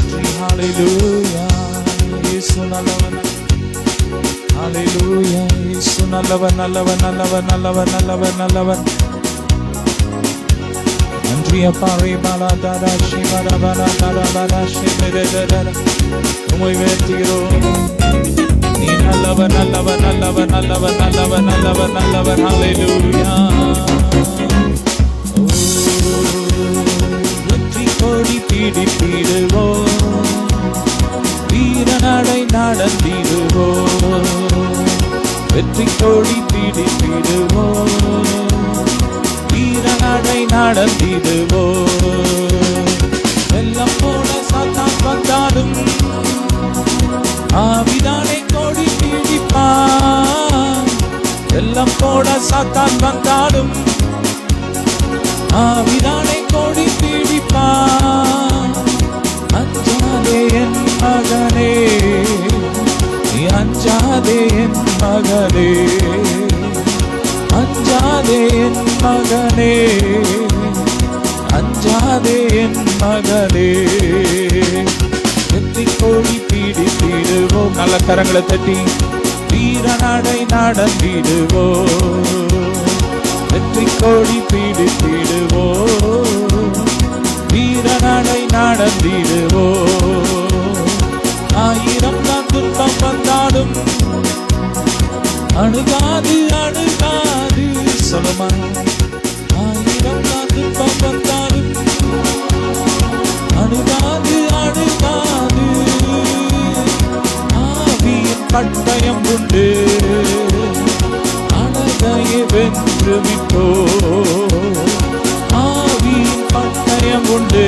ஹalleluya இயேசு நல்லவர் ஹalleluya இயேசு நல்லவர் நல்லவர் நல்லவர் நல்லவர் நல்லவர் நல்லவர் நன்றி அப்பா ரேபாலா தாதா சிவரா பாலா தாதா பாலா சிவரா உம்மை வேண்டுகிறோம் நீ நல்லவர் நல்லவர் நல்லவர் நல்லவர் நல்லவர் நல்லவர் நல்லவர் ஹalleluya வெற்றி கொடி பிடித்திடுவோம் வீரநடை நடந்திடுவோம் வெற்றி கொடி பிடித்திடுவோம் வீரநடை நடந்திடுவோம் வெள்ளம் போல சாத்தான் வந்தாலும் ஆவிதானே கொடி பிடிப்பான் வெள்ளம் போல சாத்தான் வந்தாலும் ஆவிதானே கொடி பிடிப்பான் அஞ்சாதே என் மகனே நீ அஞ்சாதே என் மகனே அஞ்சாதே என் மகனே அஞ்சாதே என் மகனே வெற்றி கொடி பிடித்திடுவோம் நல்ல கரங்களை தட்டி வீரநடை நடந்திடுவோம் வெற்றி கொடி பிடித்திடுவோம் வீரநடை நடந்திடுவோம் ஆயிரம் தான் துன்பம் வந்தாலும் அணுகாது அணுகாது சொல்லுமா ஆயிரம் தான் துன்பம் வந்தாலும் அணுகாது அணுகாது ஆவியின் பட்டயம் உண்டு அழகையை வென்று விட்டோ ஆவியின் பட்டயம் உண்டு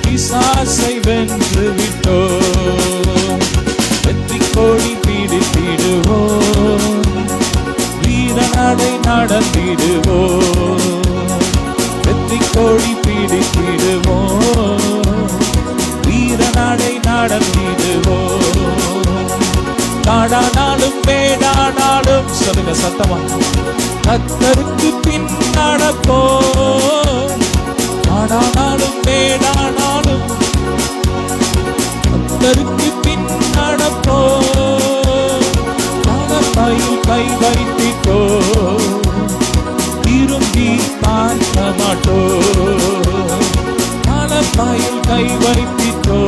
பிசாசை வென்று விட்டோ வெற்றி கொடி பிடித்திடுவோம் வீரநடை நடந்திடுவோம் வெற்றி கொடி பிடித்திடுவோம் வீரநடை நடந்திடுவோம் காடானாலும் மேடானாலும் சொல்லுங்க சத்தமா கர்த்தருக்கு பின் நடப்போம் காடானாலும் மேடானாலும் கர்த்தருக்கு பின் நடப்போம் மனப்பையில் கை வைத்திக்கோ திரும்பி பார்க்க மாட்டோம் மனப்பையில் கை வைத்திக்கோ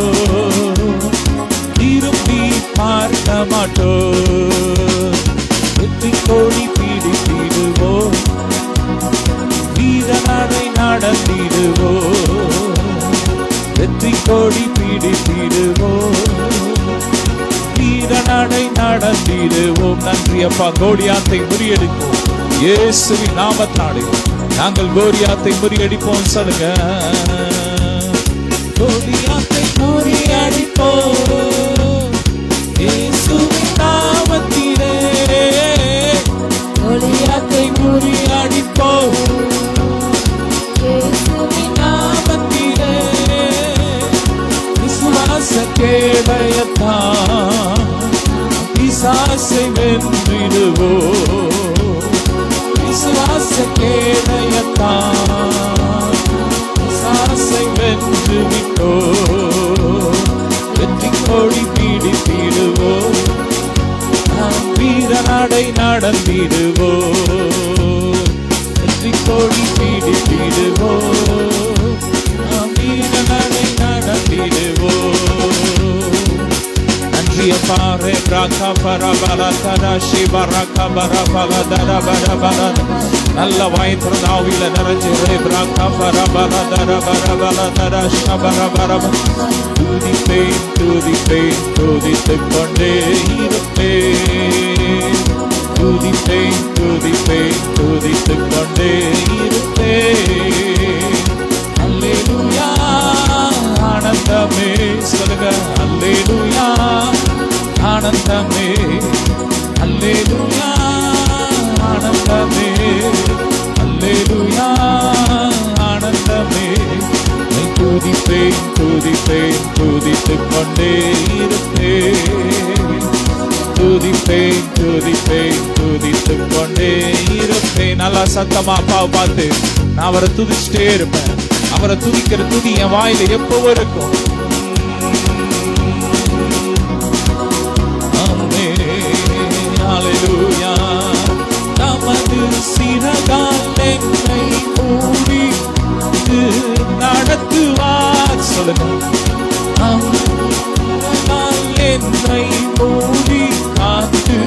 திரும்பி பார்க்க மாட்டோம் வெற்றி கொடி பிடித்திடுவோம் வீரநடை நடந்திடுவோம் வெற்றி கொடி பிடித்திடுவோம் வீரநடை நடந்திடுவோம் நன்றி அப்பா கோலியாத்தை முறியடிப்போம் இயேசுவின் நாமத்தாலே நாங்கள் கோலியாத்தை முறியடிப்போம் சொல்லுங்க கோலியாத்தை முறியடிப்போம் இயேசுவின் நாமத்திலே கோலியாத்தை முறியடிப்போம் இயேசுவின் நாமத்திலே விசுவாச கேடயத்தான் பிசாசை வென்றிடுவோம் விசுவாச கேடயத்தான் பிசாசை வென்று விட்டோம் வெற்றி கொடி பிடித்திடுவோம் நாம் வீரநடை நடந்திடுவோம் வெற்றி கொடி பிடித்திடுவோம் நாம் வீரநடை நடந்திடுவோம் நன்றி அப்பா ரே பிரகா பரபல தராஷி பரகா பரபல தரபரபல நல்ல வாய் திறந்தாவில நிறைஞ்சு ரே பிரகா பரபல தரபரபல தராஷ பரபரப துதிப்பேன் துதிப்பேன் துதித்துக் கொண்டே இருப்பேன் துதிப்பேன் துதிப்பேன் துதித்துக் கொண்டே இருப்பேன் அல்லேலூயா ஆனந்தமே சொல்லுங்க அல்லேலூயா ஆனந்தமே அல்லேலூயா ஆனந்தமே அல்லேலூயா ஆனந்தமே துதிப்பேன் துதிப்பேன் துதித்துக் கொண்டே இருப்பேன் துதிப்பேன் துதிப்பேன் துதித்துக் கொண்டே இருப்பேன் நல்லா சத்தமா அப்பாவை பார்த்து நான் அவரை துதிச்சுட்டே இருப்பேன் அவரை துதிக்கிற துதி என் வாயில எப்பவும் இருக்கும். ஹல்லேலூயா. நமது சிறகால் என்னை மூடி நடத்துவார். சொல்லுங்க. என்னை மூடி காத்து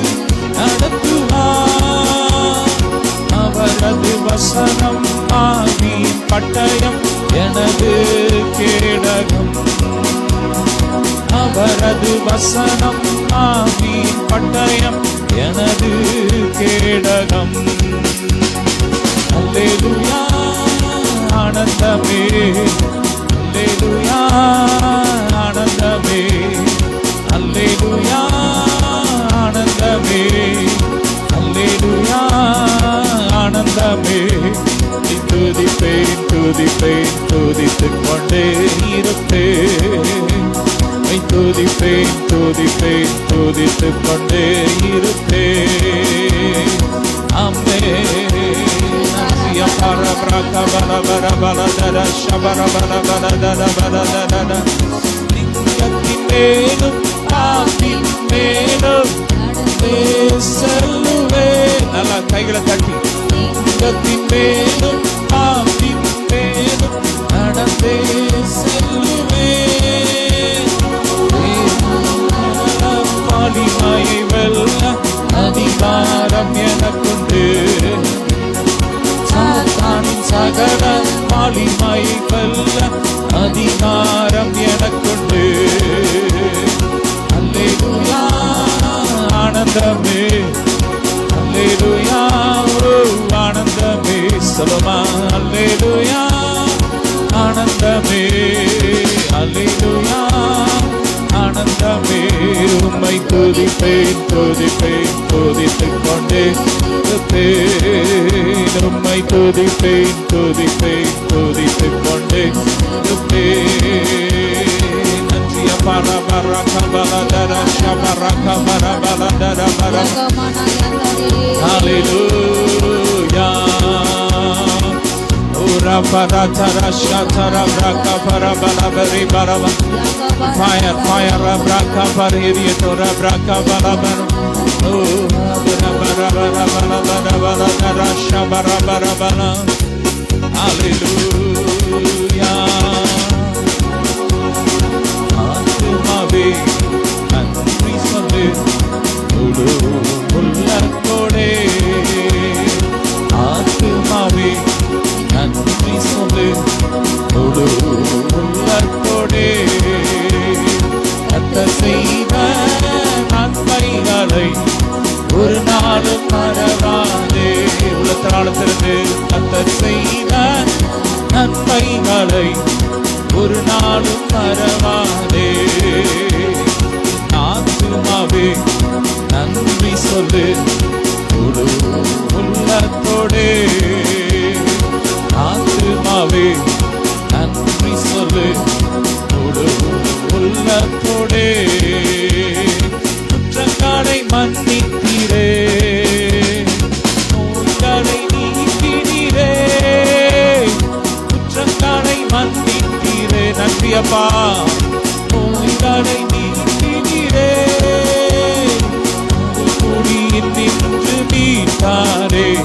நடத்துவார். அவரது வசனம் ஆவியின் பட்டயம் எனது கேடகம். அவரது வசனம் ஆவியின் பட்டயம் எனது கேடகம். அல்லேலூயா ஆனந்தமே, அல்லேலூயா ஆனந்தமே, அல்லேலூயா ஆனந்தமே, அல்லேலூயா ஆனந்தமே. துதிப்பேன் துதிப்பேன் துதித்துக் கொண்டே இருப்பேன். துதிப்பேன் துதிப்பேன் துதித்துக் கொண்டே இருப்பேன். அம்மே மேலும் பாப்பின் மேலும் செல்லுவேன். நல்லா கைகளை தட்டி. மேலும் பாப்பின் மேலும் நடந்தே செல்லுவேன். வலிமையை வெல்ல அதிகாரம் எனக்குண்டு. சாத்தானின் சகல வலிமையை வெல்ல அதிகாரம் எனக்குண்டு. அல்லேலூயா ஆனந்தமே, அல்லேலூயா ஆனந்தமே. சொல்லுமா. அல்லேலூயா ஆனந்தமே, அல்லேலூயா ஆனந்தமே. உம்மை துதிப்பேன் துதிப்பேன் துதித்துக் கொண்டே இருப்பேன். உம்மை துதிப்பேன் துதிப்பேன் துதித்துக் கொண்டே இருப்பேன். நன்றிய பரபர கபலதர ஷபர கபர பலதர பர. ஹல்லேலூயா. Ura para tara shatara braka para balabari baraba. Fire fire braka pariri tora braka balabar. Oh bara bara bara bara bara bara tara shabara bara bara. Hallelujah. Atmave nandri sollu ulu உள்ளத்தோடே. ஆத்துமாவே நன்றி சொல்லு முழு உள்ளத்தோடே. கர்த்தர் செய்த நன்மைகளை ஒரு நாளும் மறவாதே. உள்ளத்திலிருந்து கர்த்தர் செய்த நன்மைகளை ஒரு நாளும் மறவாதே. ஆத்துமாவே நன்றி சொல்லு முழு உள்ளத்தோடே. ஆத்துமாவே நன்றி சொல்லு முழு உள்ளத்தோடே. குற்றங்களை மன்னித்தீரே, நோய்களை நீக்கினீரே. குற்றங்களை மன்னித்தீரே. நன்றி அப்பா. நோய்களை நீக்கினீரே. குடியில் நின்று மீட்டாரே,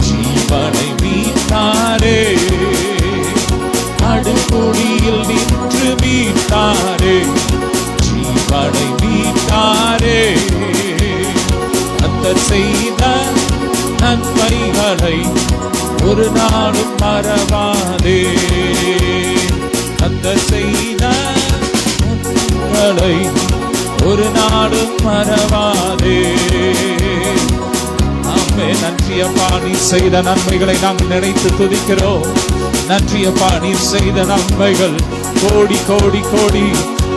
ஜீவனை மீட்டாரே. அடுக்குடியில் நின்று மீட்டாரே, ஜீவனை மீட்டாரே. கர்த்தர் செய்த நன்மைகளை ஒரு நாளும் மறவாதே. கர்த்தர் செய்த நன்மைகளை ஒரு நாளும் மறவாதே. ஆமே. நன்றி அப்பா. நீ செய்த நன்மைகளை நாங்கள் நினைத்து துதிக்கிறோம். நன்றி அப்பா. நீ செய்த நன்மைகள் கோடி கோடி கோடி.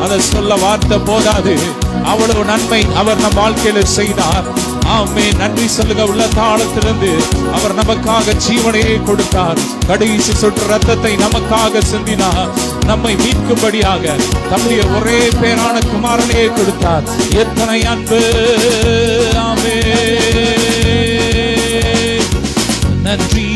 அதை சொல்ல வார்த்தை போதாது. அவ்வளவு நன்மை அவர் நம் வாழ்க்கையில செய்தார். ஆமே. நன்றி சொல்லுங்க. உள்ள தாளத்திலிருந்து அவர் நமக்காக ஜீவனையே கொடுத்தார். கடைசி சொட்டு ரத்தத்தை நமக்காக சிந்தினார். நம்மை மீட்கும்படியாக தம்முடைய ஒரே பேரான குமாரனையே கொடுத்தார். எத்தனை அன்பு. ஆமே. நன்றி.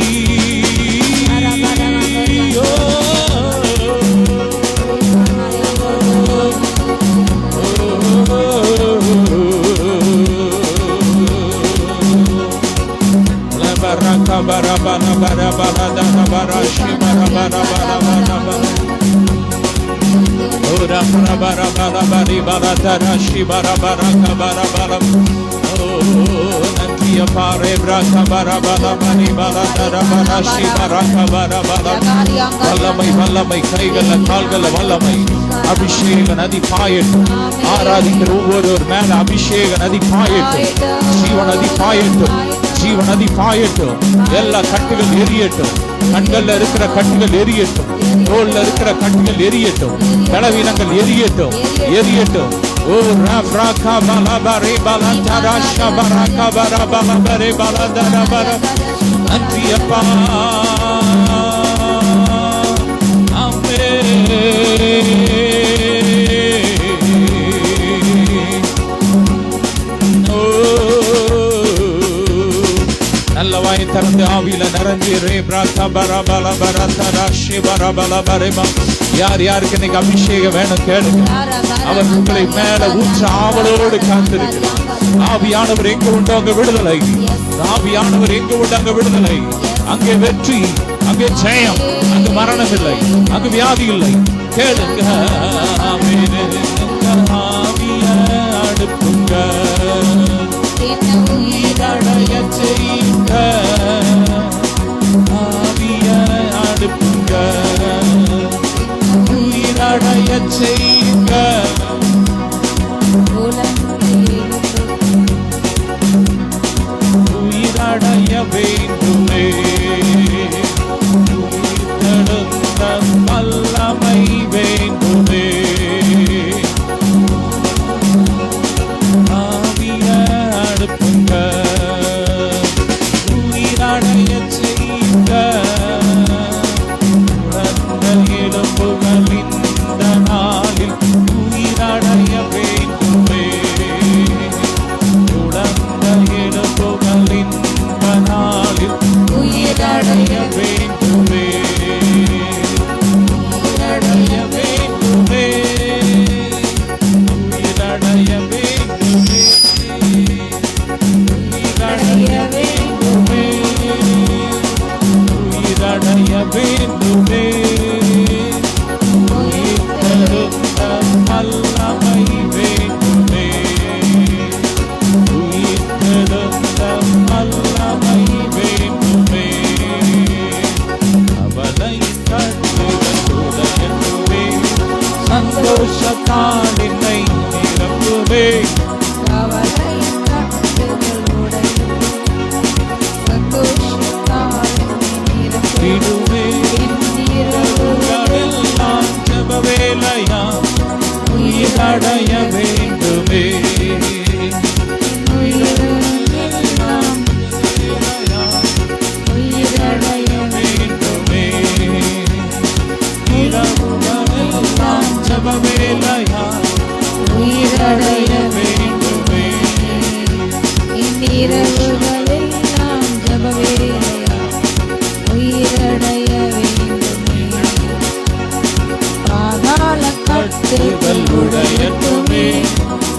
வல்லமை வல்லமை கைகள்ல கால்கள்ல வல்லமை அபிஷேக நதி பாயட்டும். ஆராதிக்கிற ஒவ்வொருவர் மேல அபிஷேக நதி பாயட்டும். ஜீவ நதி பாயட்டும். ஜீவ நதி பாயட்டும். எல்லா கட்டுகள் எரியட்டும். கண்கள்ல இருக்கிற கட்டுகள் எரியட்டும். தோல்ல இருக்கிற கட்டுகள் எரியட்டும். பலவீனங்கள் எரியட்டும். எரியட்டும். ஓ ராப்ராகா பலபரே பலந்தரா ஷபரகா பரபலபரே பலந்தரபர. நன்றி அப்பா. நல்ல வாய் திறந்து ஆவியில நிறைஞ்சு யார் யாருக்கு இன்னைக்கு அபிஷேகம் வேணும் கேளுங்க. அவர் உங்களை மேல ஊற்ற ஆவலோடு காத்திருக்கிறார். ஆவியானவர் எங்க உண்டு அங்க விடுதலை. ஆவியானவர் எங்க உண்டு அங்க விடுதலை. அங்கே வெற்றி, அங்கே ஜெயம், அங்கு மரணம் இல்லை, அங்கு வியாதி இல்லை. கேளுங்க. ஆவிய அடுப்புங்க, உயிரடைய செய்யுங்க. ஆவிய அடுப்புங்க, உயிரடைய செய்யுங்க. உயிரடைய வேண்டுமே. உயிர்த்தெழுந்த வல்லமை வேண்டுமே. ஆவிய அடுப்புங்க, உயிரடைய செய்யுங்க. எலும்புகள் இந்த நாளில் உயிரடைய வேண்டுமே. உடந்த எலும்புகள் இந்த நாளில் உயிரடைய வேண்டுமே. உயிரடைய வேண்டுமே. உயிரடைய வேண்டுமே. உயிரடைய வேண்டுமே. உயிரடைய வேண்டுமே. உயிர்த்தெழுந்த வல்லமை வேண்டுமே. உயிர்த்தெழுந்த வல்லமை வேண்டுமே. அவனை கட்டுவே சந்தோஷத்தால் என்னை நிரப்புவே. வேலையா உயிரடைய வேண்டுமே. உயிரடைய வேண்டுமே. இரவுகளெல்லாம் ஜெப வேலையா உயிரடைய வேண்டுமே. இரவுகளெல்லாம் ஜெப வேலையா உயிரடைய வேண்டுமே. பாதாள கட்டுகள் உடையட்டுமே.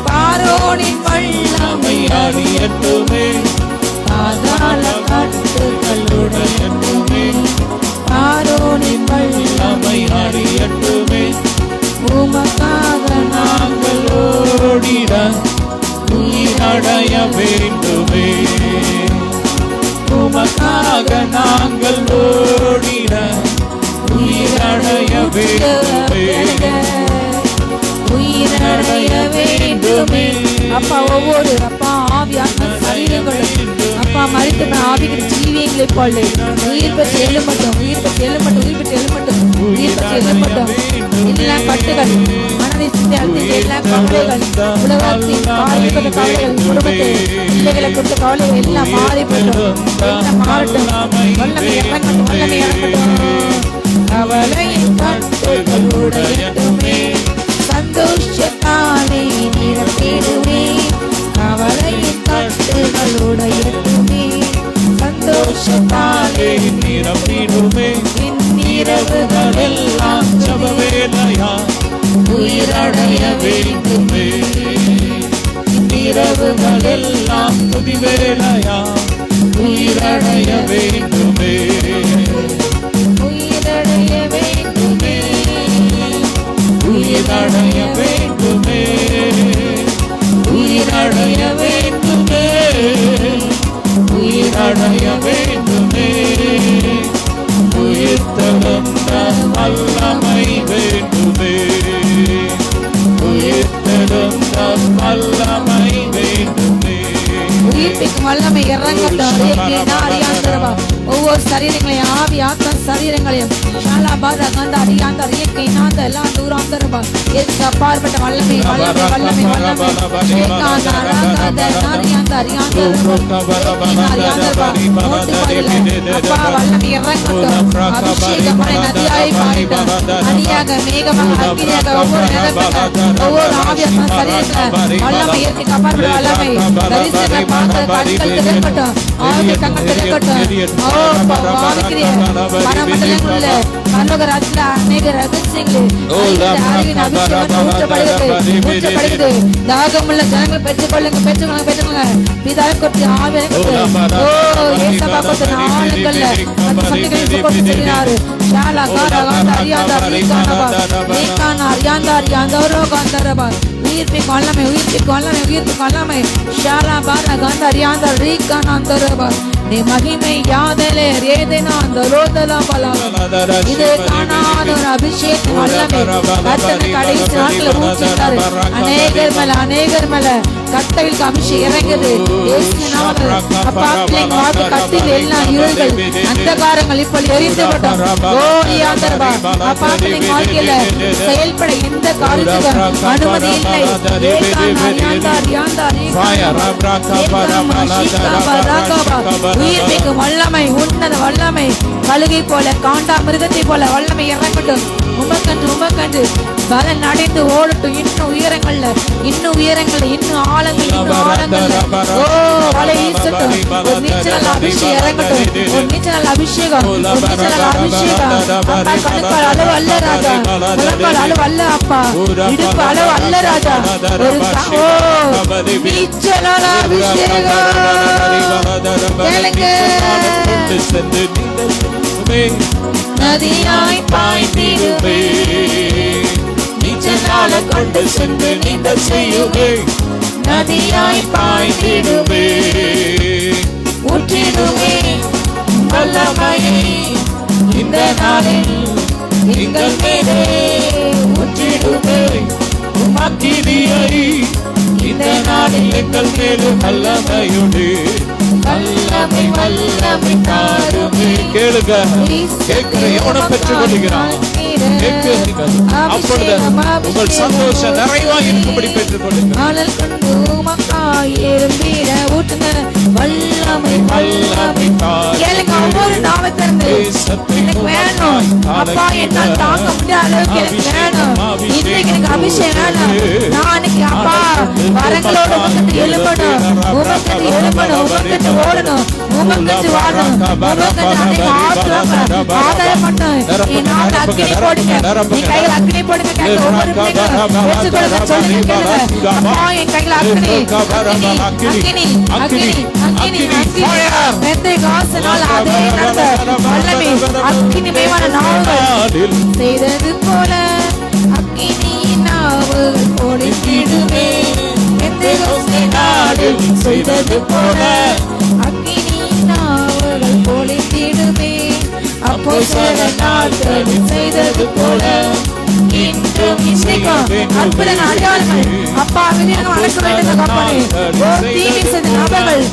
பார்வோனின் வல்லமை அழியட்டுமே. பாதாள கட்டுகள் உடையட்டுமே. பார்வோனின் வல்லமை அழியட்டுமே. உமக்காக நாங்கள் ஓடிட உயிரடைய வேண்டுமே. உமக்காக நாங்கள் ஓடிட உயிரடைய வேண்டுமே. உயிரடைய வேண்டுமே. அப்பா ஒவ்வொரு அப்பா ஆவியான சரீரங்களும் அப்பா மறித்து ஆவிக்கிற ஜீவியங்களை போல உயிர் பெற்று எழுமட்டும். உயிர் பெற்று எழுமட்டும். உயிர் பெற்று எழுமட்டும். உயிர் பெற்று எழுமட்டும். எல்லா கட்டுகள் மனதை சிந்தை அழுத்தி எல்லா கவலைகள் உலகத்தின் காலிப்பட்ட கவலைகள் குடும்பத்தை பிள்ளைகளை கொடுத்த கவலைகள் எல்லாம் மாறிப்பட்டும். எல்லாம் மாறட்டும். வல்லமை இறங்கட்டும். வல்லமை இறங்கட்டும். கவலையின் கட்டுகள் உடையட்டுமே. சந்தோஷத்தாலே நிரப்பிடுமே. கவலையின் கட்டுகள் உடையட்டுமே. சந்தோஷத்தாலே நிரப்பிடுமே. இரவுகளெல்லாம் ஜெப வேலையா உயிரடைய வேண்டுமே. இரவுகளெல்லாம் துதி வேலையா உயிரடைய வேண்டுமே. உயிரடைய வேண்டுமே. உயிரடைய வேண்டுமே, உயிரடைய வேண்டுமே, உயிரடைய வேண்டுமே, உயிர்த்தெழுந்த வல்லமை வேண்டுமே, உயிர்த்தெழுந்த வல்லமை வேண்டுமே. உயிர்ப்பிக்கும் வல்லமை இறங்கட்டும். ஒவ்வொரு சரீரங்களையும் ஆவி ஆத்ம சரீரங்களையும் எல்லாம் தூரம் அப்பாற்பட்ட வல்லமை வல்லமை வல்லமை வல்லமை அப்பா வல்லமை இறங்கட்டும். அபிஷேகமான நதியாய் மாறிட்டோம். அடியாக மேகமாக அக்கினியாக ஒவ்வொரு ஒவ்வொரு ஆவி ஆத்ம சரீரங்களை வல்லமை இயற்கைக்கு அப்பாற்பட்ட வல்லமை தரிசனங்களை பார்க்க கண்கள் திறக்கட்டும். ஆவி கண்கள் திறக்கட்டும். ஆவிக்குரிய பரமண்டலங்களில் பரலோக ராஜ்யத்தில் அநேக ரகசியங்கள் அறிவின் அபிஷேகம் ஊற்றப்படுகிறது. தாகமுள்ள ஜனங்கள் பெற்றுக்கொள்ளுங்க, பெற்றுக்கொள்ளுங்க, பெற்றுக்கொள்ளுங்க. பிதாவை கொடுத்து ஆவி ஏசப்பா கொடுத்த நாளுங்கள்ல அந்த சக்திகளை கொடுத்து செல்கிறாரு. ஷாலா காரா காந்தா அறியாதா ரீகானபா ரீகானா அறியாந்தா அறியாந்தவரோ காந்தரபா உயிர்ப்பிக்கு வல்லமை உயிர்ப்பிக்கு வல்லமை உயிர்ப்பிக்கு வல்லமை ஷாலா பாரா காந்தா அறியாந்தா ரீகானாந்தரபா நீ மகிமை யாதலே ஏதேனா அந்த ரோதலா பலவ இது காணாத ஒரு அபிஷேகம் வல்லமை கர்த்தனை கடைசி நாட்கள் ஊற்றிட்டாரு. அநேகர் மேல கட்டைகளுக்கு அபிஷேகம் இறங்குது. அப்பா பிள்ளைங்க வாழ்க்கை கட்டில் எல்லாம் இருள்கள் அந்தகாரங்கள் இப்போது எரிந்து விட்டோம். அப்பா பிள்ளைங்க வாழ்க்கையில செயல்பட எந்த காரியத்துக்கும் அனுமதி இல்லை. உயிர்ப்பிக்கும் வல்லமை உன்னத வல்லமை கழுகை போல காண்டா மிருகத்தை போல வல்லமை இறங்கட்டும். உமக்கண்டு பலன் அடைந்து ஓடட்டும். இன்னும் உயரங்கள்ல இன்னும் ஆழங்கள் இன்னும் ஆழங்கள்ல வலை வீசட்டும். ஒரு நீச்சல் அபிஷேகம் இறங்கட்டும். ஒரு நீச்சல் அபிஷேகம் அப்பா கணுக்கால் அளவு அல்ல ராஜா, முழங்கால் அளவு அல்ல அப்பா, இடுப்பு அளவு அல்ல ராஜா. ஒரு நீச்சல் அபிஷேகம் நதியாய் பாய்ந்திடுவே, நீச்சலால கொண்டு சென்று நீந்தல் செய்யுவே, நதியாய் பாய்ந்திடுவே, ஊற்றிடுவே வல்லமையை இந்த நாளில் எங்கள் மேலே ஊற்றிடுவே, உமக்கினியை இந்த நாளில் எங்கள் மேலே வல்லமையுண்டு, வல்லமை வல்லமை தாருமே. கேளுங்க, கேட்கிற எவனை பெற்றுக் கொள்கிறான் அப்பொழுது உங்கள் சந்தோஷம் நிறைவாக இருக்கும்படி பெற்றுக் கொள்ளுங்கள். வல்லமை வல்லமை கேளுங்க. ஒவ்வொரு நாமத்திலிருந்து எனக்கு வேணும் அப்பா, என்னால் தாங்க முடியாத அளவுக்கு எனக்கு வேணும். இன்னைக்கு எனக்கு அபிஷேகம் வேணும். நாளைக்கு அப்பா வரங்களோட உமக்கத்து எழுப்பணும், உமக்கத்து எழுப்பணும், உமக்கத்து ஓடணும், உமக்கத்து வாழணும், உமக்கத்து அன்னைக்கு ஆதாயம் பண்ணணும். என் நாள் அக்கினி போடுங்க, என் கையில் அக்கினி போடுங்க. கேட்க ஒவ்வொரு பிள்ளைங்களும் சொல்லுங்க, கேளுங்க. அப்பா என் கையில் அக்கினி அக்கினி அக்கினி அக்கினி மெத்தை காசனால் அதே நடந்த வல்லமை அக்கினி மேவான நாவுகள் செய்தது போல அக்கினி நாவுகள் ஒளித்திடுமே. மெத்தை நாடில் செய்தது போல அக்கினி நாவுகள் ஒளித்திடுமே. அப்போ சில நாட்களில் செய்தது போல இன்றும் இன்றைக்கும் அற்புதங்கள் அடையாளங்கள் அப்பா விதியாக அழைக்க வேண்டும். கப்பனே தீமை செய்த நபர்கள்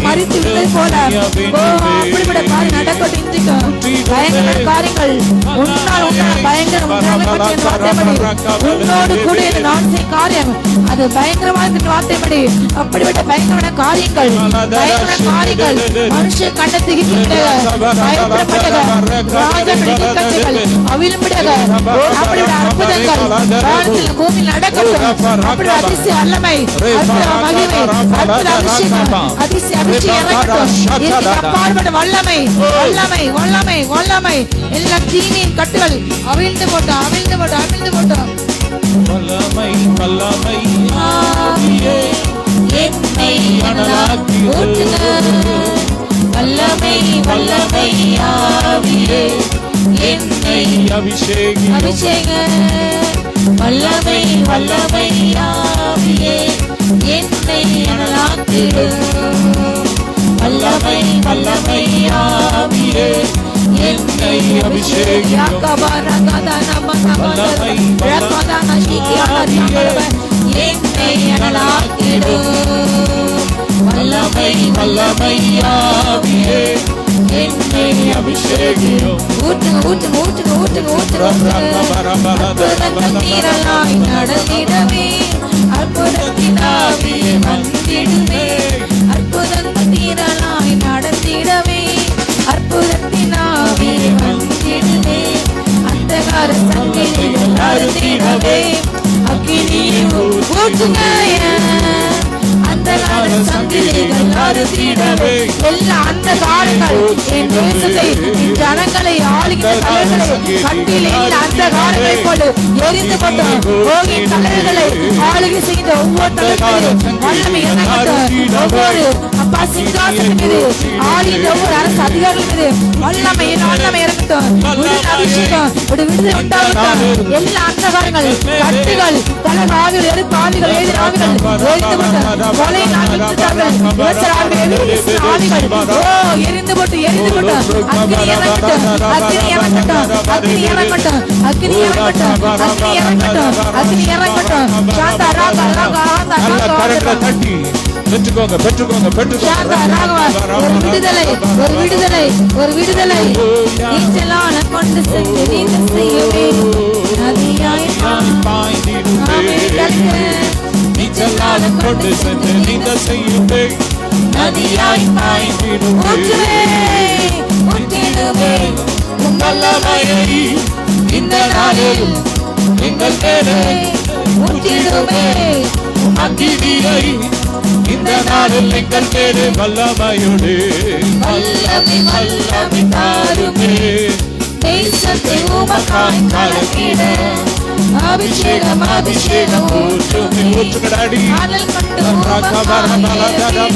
மறித்து விட்டது போல அப்படிப்பட்ட காரியம் நடக்கட்டும். இன்றைக்கும் பயங்கர காரியங்கள் உன்னால் பயங்கர உன்னோடு கூட நான் செய்ய காரியம் அது பயங்கரமான வார்த்தைப்படி அப்படிப்பட்ட பயங்கரமான காரியங்கள் மனுஷ கண்ணத்துக்கு அவிழும்படியாக அப்படிப்பட்ட அற்புதங்கள் பூமியில் நடக்கட்டும். அப்படி அதிசய வல்லமை மகிமை அதிசய அபிஷேகம் அப்பாற்பட்ட வல்லமை வல்லமை வல்லமை வல்லமை எல்லா தீமையின் கட்டுகள் அவிழ்ந்து போட்டோம் அவிழ்ந்து போட்டோம் அவிழ்ந்து போட்டோம். வல்லமை வல்லமை என்னை வல்லமை வல்லமை ஆவியே என்னை அபிஷேக வல்லமை வல்லமை ஆவியே என்னை அனலாக்கிடும். வல்லமை வல்லமை ஆவியே என்னை அபிஷேகியும். வல்லமை என்னை அனலாக்கிடும். வல்லமை வல்லமை ஆவியே என்னை அபிஷேகியும். ஊற்றுங்க ஊற்றுங்க ஊற்றுங்க ஊற்றுங்க ஊற்றுங்க. நீரலாய் நடந்திடவே அற்புதத்தின் ஆவியே வந்திடுமே. அற்புதத்தின் நீரலாய் நடந்திடவே அற்புதத்தின் ஆவியே வந்திடுமே. அந்தகார சங்கிலிகள் அறுத்திடவே அக்கினியை ஊற்றுங்க. அந்தகார சங்கிலிகள் அறுத்திடவே எல்லா அந்தகாரங்கள் என் தேசத்தை என் ஜனங்களை ஆளுகிற தலைவர்களை கட்டில் எல்லா அந்தகாரங்களை கொண்டு எரிந்து கொண்டு போகிய தலைவர்களை ஆளுகை செய்த ஒவ்வொரு தலைவர்களையும் வல்லமை இறங்கட்டும். ஒவ்வொரு அப்பா சிங்காசனம் மீது ஆளுகிற ஒவ்வொரு அரசு அதிகாரிகள் மீது வல்லமை இறங்கட்டும். அபிஷேகம் விடுதலை உண்டாகட்டும். எல்லா அந்தகாரங்கள் கட்டுகள் பல ஆவிகள் எதிர்ப்பு ஆவிகள் எதிர் ஆவிகள் எரிந்து கொண்டு கொலை நாட்கள் எரிந்து போட்டு எரிந்து போட்டு அக்னி இறங்கட்டும். அக்னி இறங்கட்டும். அக்னி இறங்கட்டும். அக்னி இறங்கட்டும். அக்னி இறங்கட்டும். அக்னி இறங்கட்டும். சாந்தா ராகா ராகா ராகா தட்டி பெற்றுக்கோங்க பெற்றுக்கோங்க பெற்றுக்கோங்க. ஒரு விடுதலை ஒரு விடுதலை ஒரு விடுதலை. நீச்சலான கொண்டு சென்று நீங்க செய்யவே நதியாய் நீச்சலான கொண்டு சென்று நீங்க செய்யவே நதியாய் பாய்ந்திடுமே. ஊற்றிடுமே வல்லமையை இந்த நாளில் எங்கள் மேலே ஊற்றிடுமே. அக்கினியை இந்த நாளில் எங்கள் மேலே வல்லமையோடு வல்லமை வல்லமை தாருமே. தேசத்தை உமக்காய் கலக்கிட அபிஷேகம் அபிஷேகம் ஊற்றுமே. ஊற்றுங்கடாடி அனல் கொண்டு உமக்காய்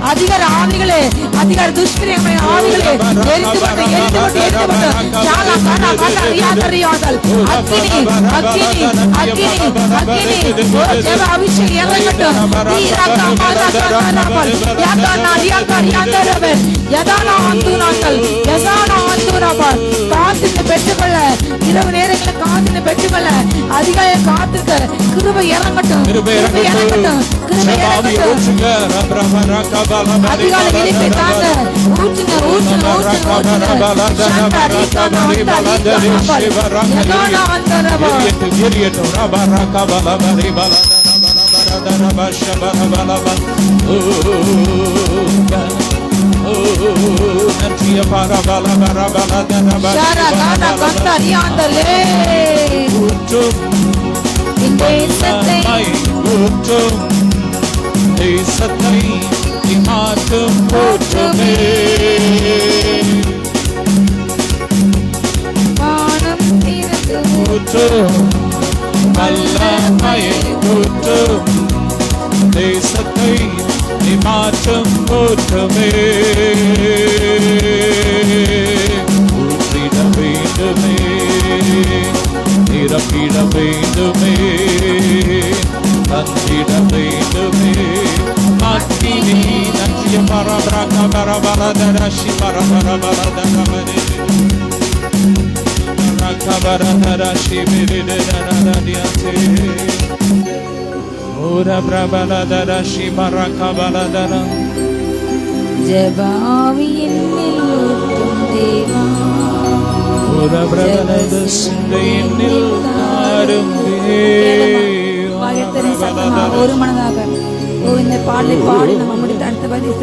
அதிகார ஆவிகளே அதிகார துஷ்கிரியமான ஆவிகளே எரிந்து கொண்டு எரிந்து கொண்டு எரிந்து கொண்டு சாலா கானா கானா ரியாதரியாதல் அக்கினி அக்கினி அக்கினி அக்கினி ஓ தேவ அபிஷேகம் இறங்கட்டும். நீராகா மாராகா கானாபல் யாதானா ரியாகா ரியாதரவன் யதானா அந்துனாங்கள் யசானா அந்துனாபல். காத்திருந்து பெற்றுக்கொள்ள இரவு நேரங்களில் காத்திருந்து பெற்றுக்கொள்ள அதிகாலை காத்திருக்க கிருபை இறங்கட்டும். கிருபை இறங்கட்டும். கிருபை இறங்கட்டும். அதிகாலை விழிப்பை தாங்க ஊற்றுங்க ஊற்றுங்க ஊற்றுங்க தேசத்தை மாற்றும் ஊற்றுமே. வானம் திறந்து ஊற்றும் வல்லமையை ஊற்றும் தேசத்தை மாற்றும் ஊற்றுமே. ஊற்றிட வேண்டுமே நிரப்பிட வேண்டுமே தந்திட வேண்டுமே. அக்கினி நஞ்சிய பரபரக பரபரதரஷி பரபரபரதரமனே ரகபரதரஷி மிரிதரதரதியதே ஓர பிரபலதரஷி பரகபலதர. ஜெபாவியின் ஊற்றும் தேவா ஓர பிரபலத சிந்தையினில் தாரும் ஒரு மனதாக இந்த பாடலை பாடி நம்ம முடித்து அடுத்த பதில்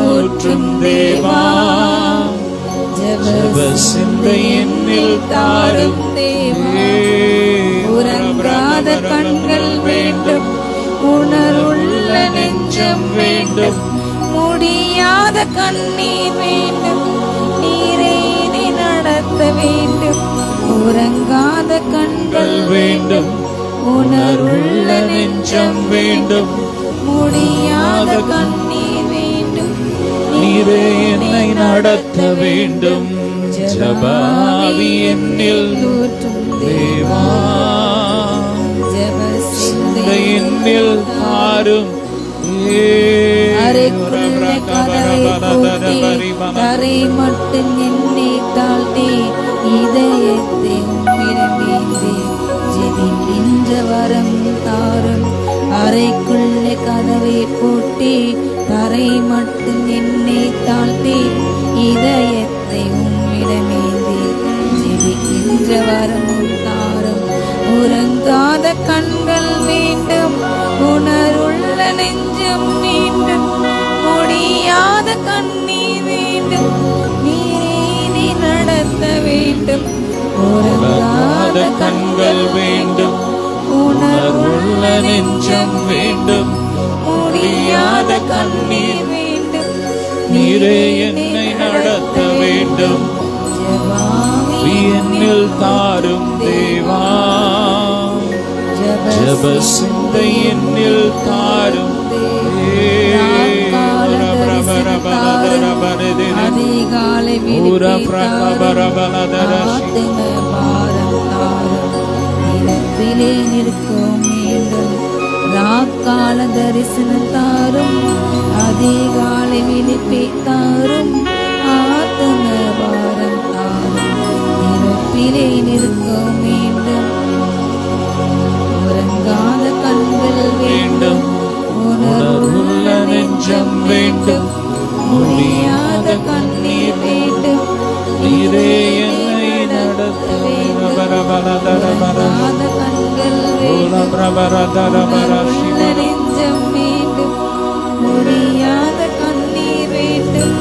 ஊற்றும் தேவா ஜெப சிந்தை என்னில் தாரும் தேவா. உறங்காத கண்கள் வேண்டும், உணர்வுள்ள நெஞ்சம் வேண்டும், முடியாத கண்ணீர் வேண்டும், நீரே நீ நடத்த வேண்டும். உறங்காத கண்கள் வேண்டும், உணர்வுள்ள நெஞ்சம் வேண்டும், முடியாத கண்ணீர் வேண்டும், நீரே என்னை நடத்த வேண்டும். ஜெபாவி என்னில் தேவா. ஜெப சிந்தை என்னில் தாரும். அறைக்குள்ள கதவை பூட்டி தரை மட்டும் என்னை தாழ்த்தி இதயத்தை உம்மிடம் ஏந்தி ஜெபிக்கின்ற வரம் தாரும். அறைக்குள்ள கதவை பூட்டி தரை மட்டும் என்னை தாழ்த்தி இதயத்தை உம்மிடம் ஏந்தி ஜெபிக்கின்ற வரம் தாரும். உறங்காத கண்கள் வேண்டும், உணர்வுள்ள நெஞ்சம் வேண்டும், முடியாத கண்ணீர் வேண்டும், நீரே நீ நடத்த வேண்டும். உறங்காத கண்கள் வேண்டும், உணர்வுள்ள நெஞ்சம் வேண்டும், முடியாத கண்ணீர் வேண்டும், நீரே என்னை நடத்த வேண்டும். ஜெபாவி என்னில் தாரும் தேவா. ஜெப சிந்தை என்னில் தாரும். அதிகாலை நிலத்திலே நிற்கும் மீண்டும் ராக்கால தரிசனம் தாரும். அதிகாலை விழிப்பை தாரும், ஆத்ம பாரம் தாரும். நிலத்திலே நிற்கும் மீண்டும் உறங்காத கண்கள் வேண்டும், உணர்வுள்ள நெஞ்சம் வேண்டும், முடியாத கண்ணீர் வேண்டும், நீரே என்னை நடத்த வேண்டும். உறங்காத கண்கள் வேண்டும், உணர்வுள்ள நெஞ்சம் வேண்டும், முடியாத கண்ணீர் வேண்டும்,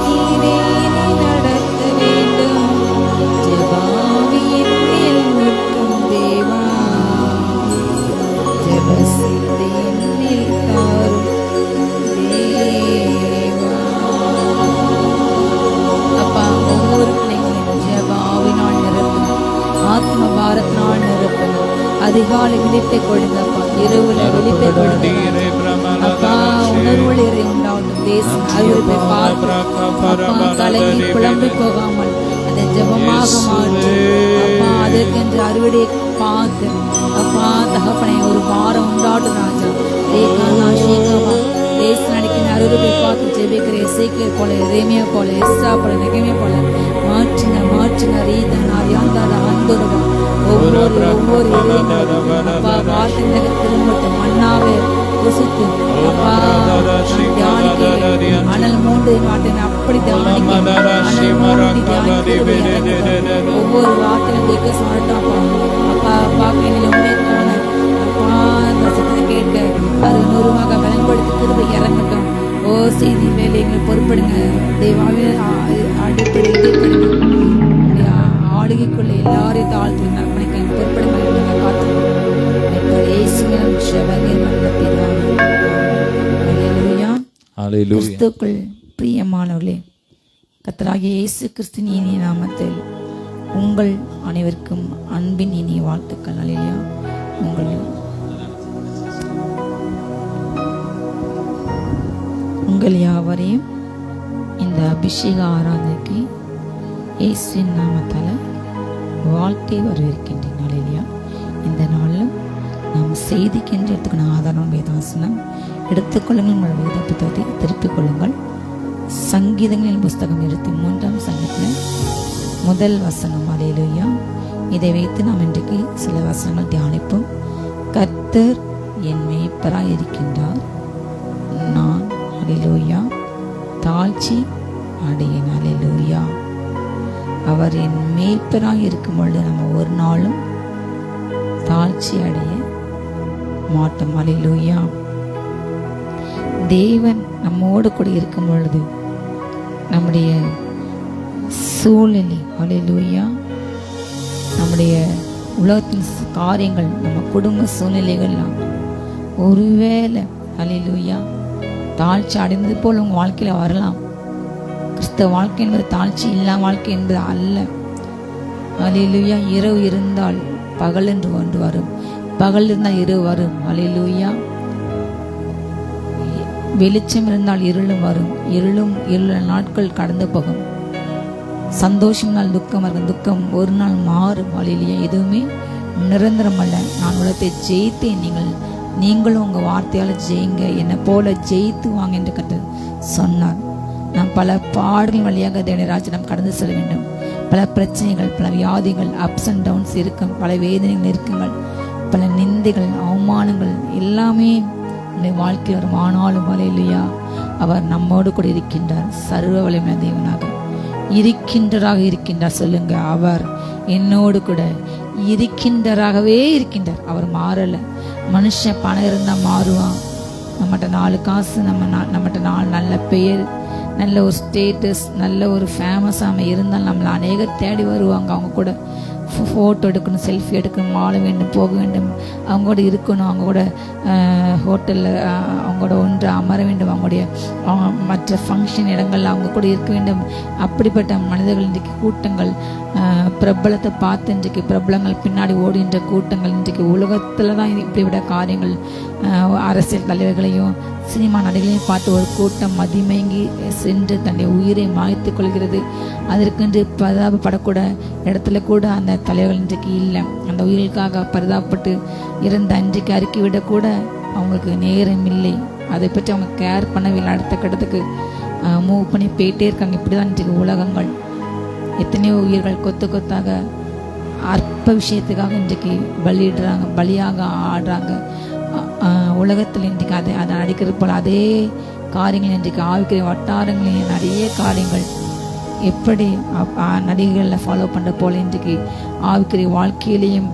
நீரே நீ நடத்த வேண்டும். ஜெபாவி என்னில் நிற்கும் தேவா. ஜெப சிந்தை என்னில் தாரும் தேவா. அப்பா, ஒவ்வொரு பிள்ளைகளையும் ஜெப ஆவினால் நிரப்பணும், ஆத்ம பாரத்தினால் நிரப்பணும். அதிகாலை விழிப்பை கொடுங்கப்பா, இரவுல விழிப்பை கொடுங்க அப்பா. உணர்வுள்ள இறை உண்டாவட்டும். தேசம் அறிவிப்பை பார்த்து அப்பா கலங்கி குழம்பி போகாமல் அதை ஜெபமாக மாற்று அப்பா. அதற்கென்று அறுவடையை பார்த்து அப்பா தகப்பனை ஒரு பாரம் உண்டாட்டும் ராஜா. தேசம் நடிக்கிற அறுவடை பார்த்து ஜெபிக்கிற இசைக்கியர் போல, எரேமியா போல, எஸ்ரா போல, நெகமியா போல மாற்றுங்க மாற்றுங்க. ரீதன் அறியாந்தாத அந்தோருவா ஒவ்வொரு அப்பா வார்த்தை திரும்பட்டும். மன்னாவே ருசித்து அப்பா தியானிக்கிறேன். அனல் மூன்று மாட்டேன் அப்படி தியானிக்கிறேன். ஒவ்வொரு வார்த்தையும் கேட்க சொல்லட்டாப்பா அப்பா. அப்பா என்னில் உண்மைக்கான அப்பா அந்த சத்தத்தை கேட்க அது நூறுமாக பயன்படுத்தி திரும்ப இறங்கட்டும். ஓ செய்தி வேலைகளை பொறுப்படுங்க தேவாவிய அடிப்படை ஆளுகைக்குள்ள எல்லாரையும் தாழ்த்து நற்பணிக்க பொறுப்படுங்க காத்து கிறிஸ்துக்குள் பிரியமானவர்களே, கர்த்தராகிய இயேசு கிறிஸ்துவின் இனிய நாமத்தில் உங்கள் அனைவருக்கும் அன்பின் இனிய வாழ்த்துக்கள். அல்லேலூயா. உங்கள் யாவரையும் இந்த அபிஷேக ஆராதனைக்கு இயேசுவின் நாமத்தால் வாழ்த்தி வரவேற்கின்றேன். அல்லேலூயா. இந்த நாளில் நாம் செய்திக்கென்று எடுத்துக்கணும் ஆதாரம் வேதாசனம் எடுத்துக்கொள்ளுங்கள். உங்கள் வேத புத்தகத்தை திருப்பிக் கொள்ளுங்கள். சங்கீதங்களின் புஸ்தகம் 23ஆம் சங்கீதத்தில் முதல் வசனம். அல்லேலூயா. இதை வைத்து நாம் இன்றைக்கு சில வசனங்கள் தியானிப்போம். கர்த்தர் என் மேய்ப்பராய் இருக்கின்றார், நான் அல்லேலூயா தாழ்ச்சி அடையேன். அல்லேலூயா. அவர் என் மேய்ப்பராய் இருக்கும் பொழுது நம்ம ஒரு நாளும் தாழ்ச்சி அடைய மாட்டோம். அல்லேலூயா. தேவன் நம்மோடு கூட இருக்கும் பொழுது நம்முடைய சூழ்நிலை. ஹல்லேலூயா. நம்முடைய உலகத்தின் காரியங்கள், நம்ம குடும்ப சூழ்நிலைகள்லாம் ஒருவேளை ஹல்லேலூயா தாழ்ச்சி அடைந்தது போல் உங்கள் வாழ்க்கையில் வரலாம். கிறிஸ்தவ வாழ்க்கை என்பது தாழ்ச்சி இல்லாம வாழ்க்கை என்பது அல்ல. ஹல்லேலூயா. இரவு இருந்தால் பகல் என்று ஒன்று வரும், பகல் இருந்தால் இரவு வரும். ஹல்லேலூயா. வெளிச்சம் இருந்தால் இருளும் வரும், இருள நாட்கள் கடந்து போகும். சந்தோஷம் நாள் துக்கம் இருக்கும், துக்கம் ஒரு நாள் மாறும். ஹல்லேலூயா. எதுவுமே நிரந்தரம் அல்ல. நான் உலகத்தை ஜெயித்தேன், நீங்களும் உங்கள் வார்த்தையால் ஜெயிங்க, என்னை போல ஜெயித்து வாங்க என்று கர்த்தர் சொன்னார். நாம் பல பாடல்கள் வழியாக தேவனுடைய ராஜ்யம் கடந்து செல்ல வேண்டும். பல பிரச்சனைகள், பல வியாதிகள், அப்ஸ் அண்ட் டவுன்ஸ் இருக்கும், பல வேதனைகள் இருக்குங்கள், பல நிந்தைகள், அவமானங்கள் எல்லாமே நம்முடைய வாழ்க்கையில் வரும். ஆனாலும் ஹல்லேலூயா அவர் நம்மோடு கூட இருக்கின்றார். சர்வ வல்லமையுள்ள தேவனாக இருக்கின்றார். சொல்லுங்க, அவர் என்னோடு கூட இருக்கின்றாகவே இருக்கின்றார். அவர் மாறல. மனுஷன் பணம் இருந்தா மாறுவான். நம்மகிட்ட 4 காசு, நம்மகிட்ட 4 நல்ல பெயர், நல்ல ஒரு ஸ்டேட்டஸ், நல்ல ஒரு ஃபேமஸாக இருந்தால் நம்மளை அநேகர் தேடி வருவாங்க. அவங்க கூட ஃபோட்டோ எடுக்கணும், செல்ஃபி எடுக்கணும், வாழ வேண்டும், போக வேண்டும், அவங்க கூட இருக்கணும், அவங்க கூட ஹோட்டலில் அவங்க கூட ஒன்று அமர வேண்டும், அவங்களுடைய மற்ற ஃபங்க்ஷன் இடங்களில் அவங்க கூட இருக்க வேண்டும். அப்படிப்பட்ட மனிதர்கள் இன்றைக்கு கூட்டங்கள், பிரபலத்தை பார்த்து இன்றைக்கு பிரபலங்கள் பின்னாடி ஓடுகின்ற கூட்டங்கள் இன்றைக்கு உலகத்தில் தான் இப்படிப்பட்ட காரியங்கள். அரசியல் தலைவர்களையும் சினிமா நடிகளையும் பார்த்து ஒரு கூட்டம் மதிமயங்கி சென்று தன்னுடைய உயிரை மாய்த்து கொள்கிறது. அதற்கென்று பரிதாபப்படக்கூட இடத்துல கூட அந்த தலைவர்கள் இன்றைக்கு இல்லை. அந்த உயிர்களுக்காக பரிதாபப்பட்டு இறந்த அன்றைக்கு அறிக்கை விடக்கூட அவங்களுக்கு நேரம் இல்லை. அதை பற்றி அவங்க கேர் பண்ணவில்லை. அடுத்த கட்டத்துக்கு மூவ் பண்ணி போயிட்டே இருக்காங்க. இப்படி தான் இன்றைக்கு உலகங்கள். எத்தனையோ உயிர்கள் கொத்து கொத்தாக அற்ப விஷயத்துக்காக இன்றைக்கு பலியிடுறாங்க, பலியாக ஆடுறாங்க. உலகத்தில் இன்றைக்கு அதை நடிக்கிறது போல் அதே காரியங்கள் இன்றைக்கு ஆவிக்கிற வட்டாரங்களில் நிறைய காரியங்கள் எப்படி நடிகர்களில் ஃபாலோ பண்ணுற போல இன்றைக்கு ஆவிக்கிற வாழ்க்கையிலையும்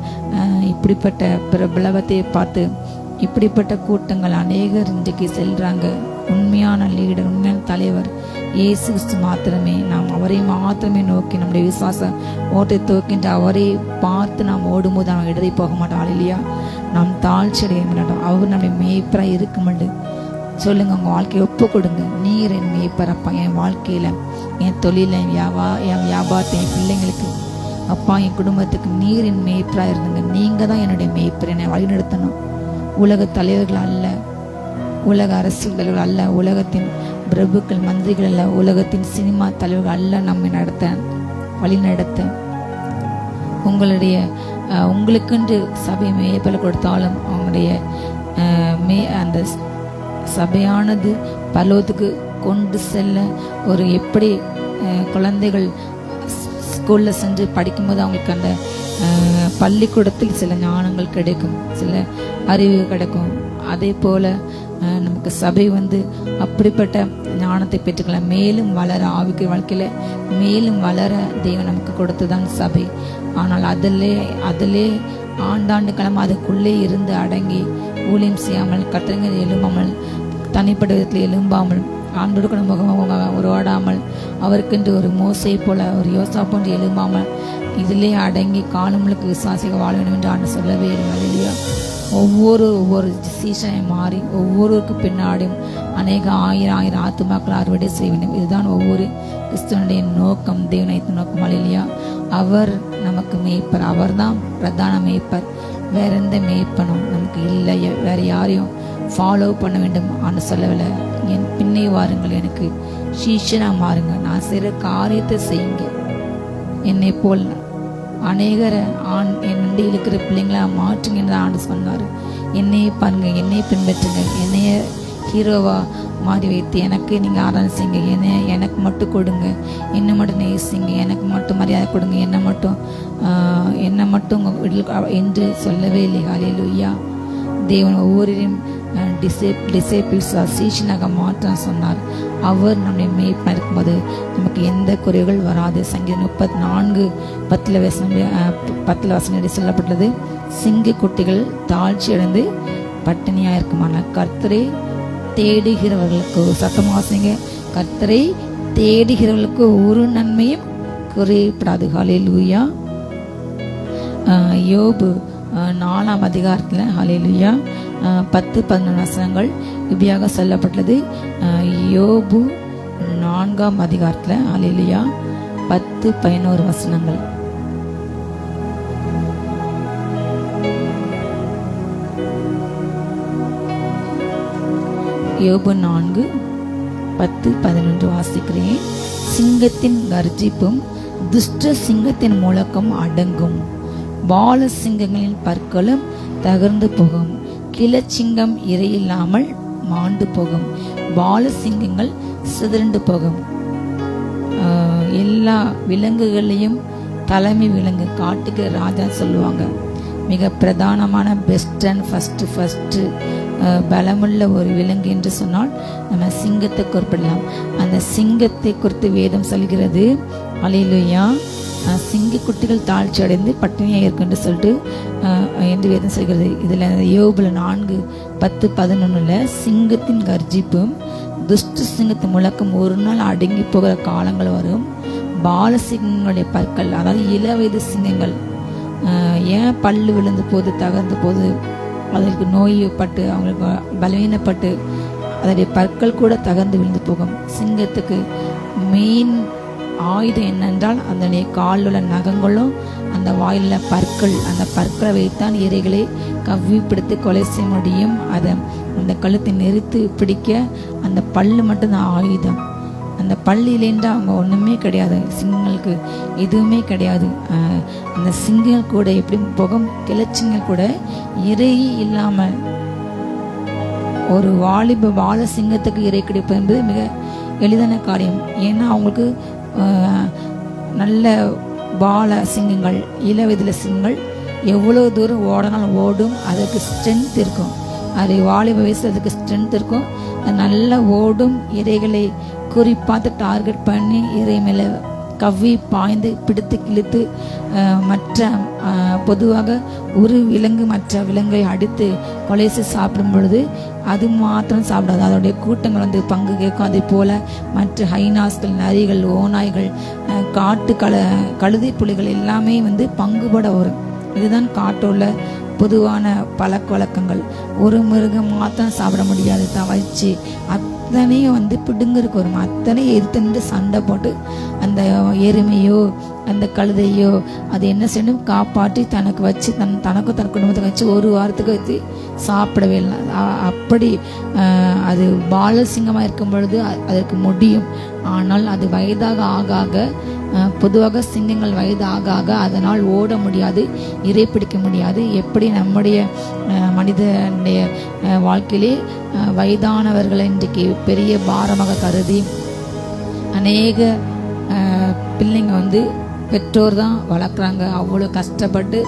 இப்படிப்பட்ட பிரபலத்தை பார்த்து இப்படிப்பட்ட கூட்டங்கள் அநேகர் இன்றைக்கு செல்றாங்க. உண்மையான லீடர், உண்மையான தலைவர் இயேசு கிறிஸ்து மாத்திரமே. நாம் அவரை மாத்திரமே நோக்கி நம்முடைய விசுவாச ஓட்டை துவக்கின்ற அவரை பார்த்து நாம் ஓடும்போது நாம் இடறி போக மாட்டோம். ஹல்லேலூயா. நாம் தாழ்ச்சி அடைய மாட்டோம். அவர் நம்முடைய மேய்ப்பராக இருக்குமெண்டு சொல்லுங்க. உங்கள் வாழ்க்கையை ஒப்பு கொடுங்க. நீர் என் மேய்ப்பரப்பா, என் வாழ்க்கையில், என் தொழில, என் வியாபாரத்தை, என் பிள்ளைங்களுக்கு, அப்பா, என் குடும்பத்துக்கு நீர் என் மேய்ப்பராக இருந்துங்க. நீங்கள் தான் என்னுடைய மேய்ப்பர். என்னை வழிநடத்தணும். உலக தலைவர்கள் அல்ல, உலக அரசியல் தலைவர்கள் அல்ல, உலகத்தின் பிரபுக்கள், மந்திரிகள் அல்ல, உலகத்தின் சினிமா தலைவர்கள் அல்ல நம்மை வழி நடத்த. உங்களுக்கென்று சபை மேய்ப்பல் கொடுத்தாலும் அவங்களுடைய அந்த சபையானது பரலோகத்துக்கு கொண்டு செல்ல ஒரு எப்படி குழந்தைகள் ஸ்கூலில் சென்று படிக்கும்போது அவங்களுக்கு அந்த பள்ளிக்கூடத்தில் சில ஞானங்கள் கிடைக்கும், சில அறிவு கிடைக்கும். அதே போல் நமக்கு சபை அப்படிப்பட்ட ஞானத்தை பெற்றுக்கலாம். மேலும் வளர, ஆவிக்குரிய வாழ்க்கையில் மேலும் வளர தேவன் நமக்கு கொடுத்துதான் சபை. ஆனால் அதிலே ஆண்டாண்டு காலம் அதுக்குள்ளே இருந்து அடங்கி ஊழியம் செய்யாமல், கட்டளைகள் எழும்பாமல், தனிப்பட்ட விதத்தில் எழும்பாமல், ஆண்டோடு கூட முகமாக உருவாடாமல், அவருக்கென்று ஒரு மோசை போல ஒரு யோசா போன்று எழும்பாமல் இதிலே அடங்கி காலங்களுக்கு விசுவாசிக வாழ வேண்டும் என்று ஆண்டு சொல்லவே இல்லை. ஒவ்வொரு சீசனை மாறி ஒவ்வொருக்கு பின்னாடியும் அநேக ஆயிரம் ஆத்துமாக்கள் அறுவடை செய்ய வேண்டும். இதுதான் ஒவ்வொரு கிறிஸ்துவனுடைய நோக்கம், தேவனைத்த நோக்கம். அல்லேலூயா. அவர் நமக்கு மேய்ப்பர், அவர் தான் பிரதான மேய்ப்பர். வேற எந்த மேய்ப்பனும் நமக்கு இல்லை. வேற யாரையும் ஃபாலோ பண்ண வேண்டும் ஆண்டு சொல்லவில்லை. என் பின்னே வாருங்கள், எனக்கு சீஷனா மாறுங்க, நான் செய்கிற காரியத்தை செய்யுங்க. என்னை போல் அநேகரை என் நண்டி இருக்கிற பிள்ளைங்களா மாற்றுங்கன்னு தான் ஆண்டு சொன்னார். என்னையே பாருங்க, என்னை பின்பற்றுங்க, என்னைய ஹீரோவா மாறி வைத்து எனக்கு நீங்கள் ஆராதனை செய்யுங்க, எனக்கு மட்டும் கொடுங்க, என்னை மட்டும் நேசிங்க, எனக்கு மட்டும் மரியாதை கொடுங்க, என்னை மட்டும் உங்கள் என்று சொல்லவே இல்லை. ஹல்லேலூயா. தேவன் ஒவ்வொருவரையும் டிசைபிள்ஸ் சீஷனாக மாற்ற சொன்னார். அவர் நம்முடைய மேய்ப்பா இருக்கும்போது நமக்கு எந்த குறைகள் வராது. சங்கீதம் 34:10 சொல்லப்பட்டது, சிங்க குட்டிகள் தாழ்ச்சி அடைந்து பட்டினியாக இருக்குமான கர்த்தரை தேடுகிறவர்களுக்கு, சத்தமாசிங்க, கர்த்தரை தேடுகிறவர்களுக்கு ஒரு நன்மையும் குறையப்படாது. ஹல்லேலூயா. யோபு 4ஆம் அதிகாரத்தில் ஹல்லேலூயா 10-11 வசனங்கள் இப்படியாக சொல்லப்பட்டது. யோபு 4ஆம் அதிகாரத்தில் ஹல்லேலூயா 10-11 வசனங்கள். யோபு 4:10-11 வாசிக்கிறேன். சிங்கத்தின் கர்ஜிப்பும் துஷ்ட சிங்கத்தின் முழக்கம் அடங்கும். பால சிங்கங்களின் பற்களும் தகர்ந்து போகும். கிளச்சிங்கம் இரையில்லாமல் மாண்டு போகும். பால சிங்கங்கள் சிதறண்டு போகும். எல்லா விலங்குகளையும் தலைமை விலங்கு, காட்டுக்கு ராஜா சொல்லுவாங்க. மிக பிரதானமான பெஸ்ட் அண்ட் ஃபர்ஸ்ட் பலமுள்ள ஒரு விலங்கு என்று சொன்னால் நம்ம சிங்கத்தை குறிப்பிடலாம். அந்த சிங்கத்தை குறித்து வேதம் சொல்கிறது. ஹல்லேலூயா. சிங்க குட்டிகள் தாழ்ச்சி அடைந்து பட்டினியாக இருக்கு என்று சொல்லிட்டு என்று வேதம் சொல்கிறது. இதில் யோபுல 4:10-11 சிங்கத்தின் கர்ஜிப்பும் துஷ்ட சிங்கத்தின் முழக்கம் ஒரு நாள் அடங்கி போகிற காலங்கள் வரும். பால சிங்கங்களுடைய பற்கள், அதாவது இளவயது சிங்கங்கள் ஏன் பல்லு விழுந்து போது, தகர்ந்து போது, அதற்கு நோய்ப்பட்டு அவங்களுக்கு பலவீனப்பட்டு அதனுடைய பற்கள் கூட தகர்ந்து விழுந்து போகும். சிங்கத்துக்கு மெயின் ஆயுதம் என்னென்றால் அதனுடைய காலில் உள்ள நகங்களும் அந்த வாயில பற்கள். அந்த பற்களை வைத்தான் இரைகளை கவ்வி பிடித்து கொலை செய்ய முடியும். அதை அந்த கழுத்தை நெரித்து பிடிக்க அந்த பல்லு மட்டும்தான் ஆயுதம். அந்த பள்ளியிலேருந்து அவங்க ஒன்றுமே கிடையாது. சிங்கங்களுக்கு எதுவுமே கிடையாது. அந்த சிங்கங்கள் கூட எப்படி போகும், கிளச்சிங்கள் கூட இறை இல்லாமல் ஒரு வால சிங்கத்துக்கு இறை கிடைப்பது என்பது மிக எளிதான காரியம். ஏன்னா அவங்களுக்கு நல்ல பால சிங்கங்கள், இளவயதில சிங்கங்கள் எவ்வளோ தூரம் ஓடனாலும் ஓடும். அதுக்கு ஸ்ட்ரென்த் இருக்கும். அது வாலிப வயசு அதுக்கு ஸ்ட்ரென்த் இருக்கும். நல்ல ஓடும். இறைகளை குறிப்பாத்து டார்கெட் பண்ணி இறை மேலே கவ்வி பாய்ந்து பிடித்து கிழித்து மற்ற பொதுவாக ஒரு விலங்கு மற்ற விலங்கை அடித்து கொலை செய்து சாப்பிடும் பொழுது அது மாத்திரம் சாப்பிடாது, அதோடைய கூட்டங்கள் வந்து பங்கு கேட்கும். அதே போல் மற்ற ஹைனாஸ்கள், நரிகள், ஓநாய்கள், காட்டு கழுதை புலிகள் எல்லாமே வந்து பங்குபட வரும். இதுதான் காட்டுள்ள பொதுவான பழக்க வழக்கங்கள். ஒரு மிருகம் மாத்திரம் சாப்பிட முடியாது, தவச்சு அத்தனையும் வந்து பிடுங்கருக்கு வரும். அத்தனையும் எதிர்த்து நின்று சண்டை போட்டு அந்த எருமையோ அந்த கழுதையோ அது என்ன செய்யணும், காப்பாற்றி தனக்கு வச்சு தனக்கும் தன் குடும்பத்துக்கு வச்சு ஒரு வாரத்துக்கு வச்சு சாப்பிடவே இல்லை. அப்படி அது பால சிங்கமாக இருக்கும் பொழுது அதற்கு முடியும். ஆனால் அது வயதாக ஆக பொதுவாக சிங்கங்கள் வயது ஆக அதனால் ஓட முடியாது, இறை பிடிக்க முடியாது. எப்படி நம்முடைய மனிதனுடைய வாழ்க்கையிலே வயதானவர்களை இன்றைக்கு பெரிய பாரமாக கருதி அநேக பிள்ளைங்க வந்து பெற்றோர் தான் வளர்க்குறாங்க. அவ்வளோ கஷ்டப்பட்டு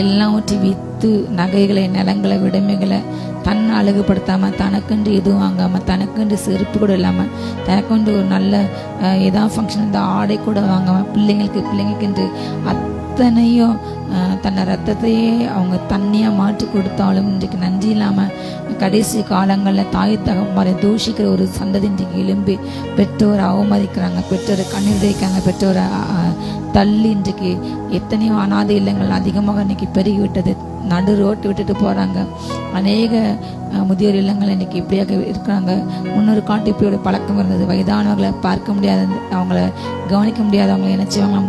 எல்லாவற்றையும் விற்று நகைகளை, நிலங்களை, விடைமைகளை தன் அழகுபடுத்தாமல், தனக்குன்று எதுவும் வாங்காமல், தனக்குன்று செருப்பு கூட இல்லாமல், தனக்குன்று ஒரு நல்ல ஏதாவது ஃபங்க்ஷன் இந்த ஆடை கூட வாங்காமல் பிள்ளைங்களுக்கென்று அத்தனையும் தன்னை ரத்தத்தையே அவங்க தண்ணியாக மாற்றி கொடுத்தாலும் இன்றைக்கு நன்றி இல்லாமல் கடைசி காலங்களில் தாய் தகவலை தூஷிக்கிற ஒரு சந்ததி இன்றைக்கு எழும்பி பெற்றோரை அவமதிக்கிறாங்க, பெற்றோரை கண்ணீர் வைக்கிறாங்க, பெற்றோரை தள்ளி இன்றைக்கு எத்தனையோ அனாதை இல்லங்கள் அதிகமாக இன்றைக்கி பெருகிவிட்டது. நடு ரோட்டு விட்டுட்டு போகிறாங்க. அநேக முதியோர் இல்லங்கள் இன்றைக்கி இப்படியாக இருக்கிறாங்க. முன்னொரு காட்டு இப்படி பழக்கம் இருந்தது. வயதானவர்களை பார்க்க முடியாத, அவங்கள கவனிக்க முடியாத, அவங்களை என்ன செய்வாங்க,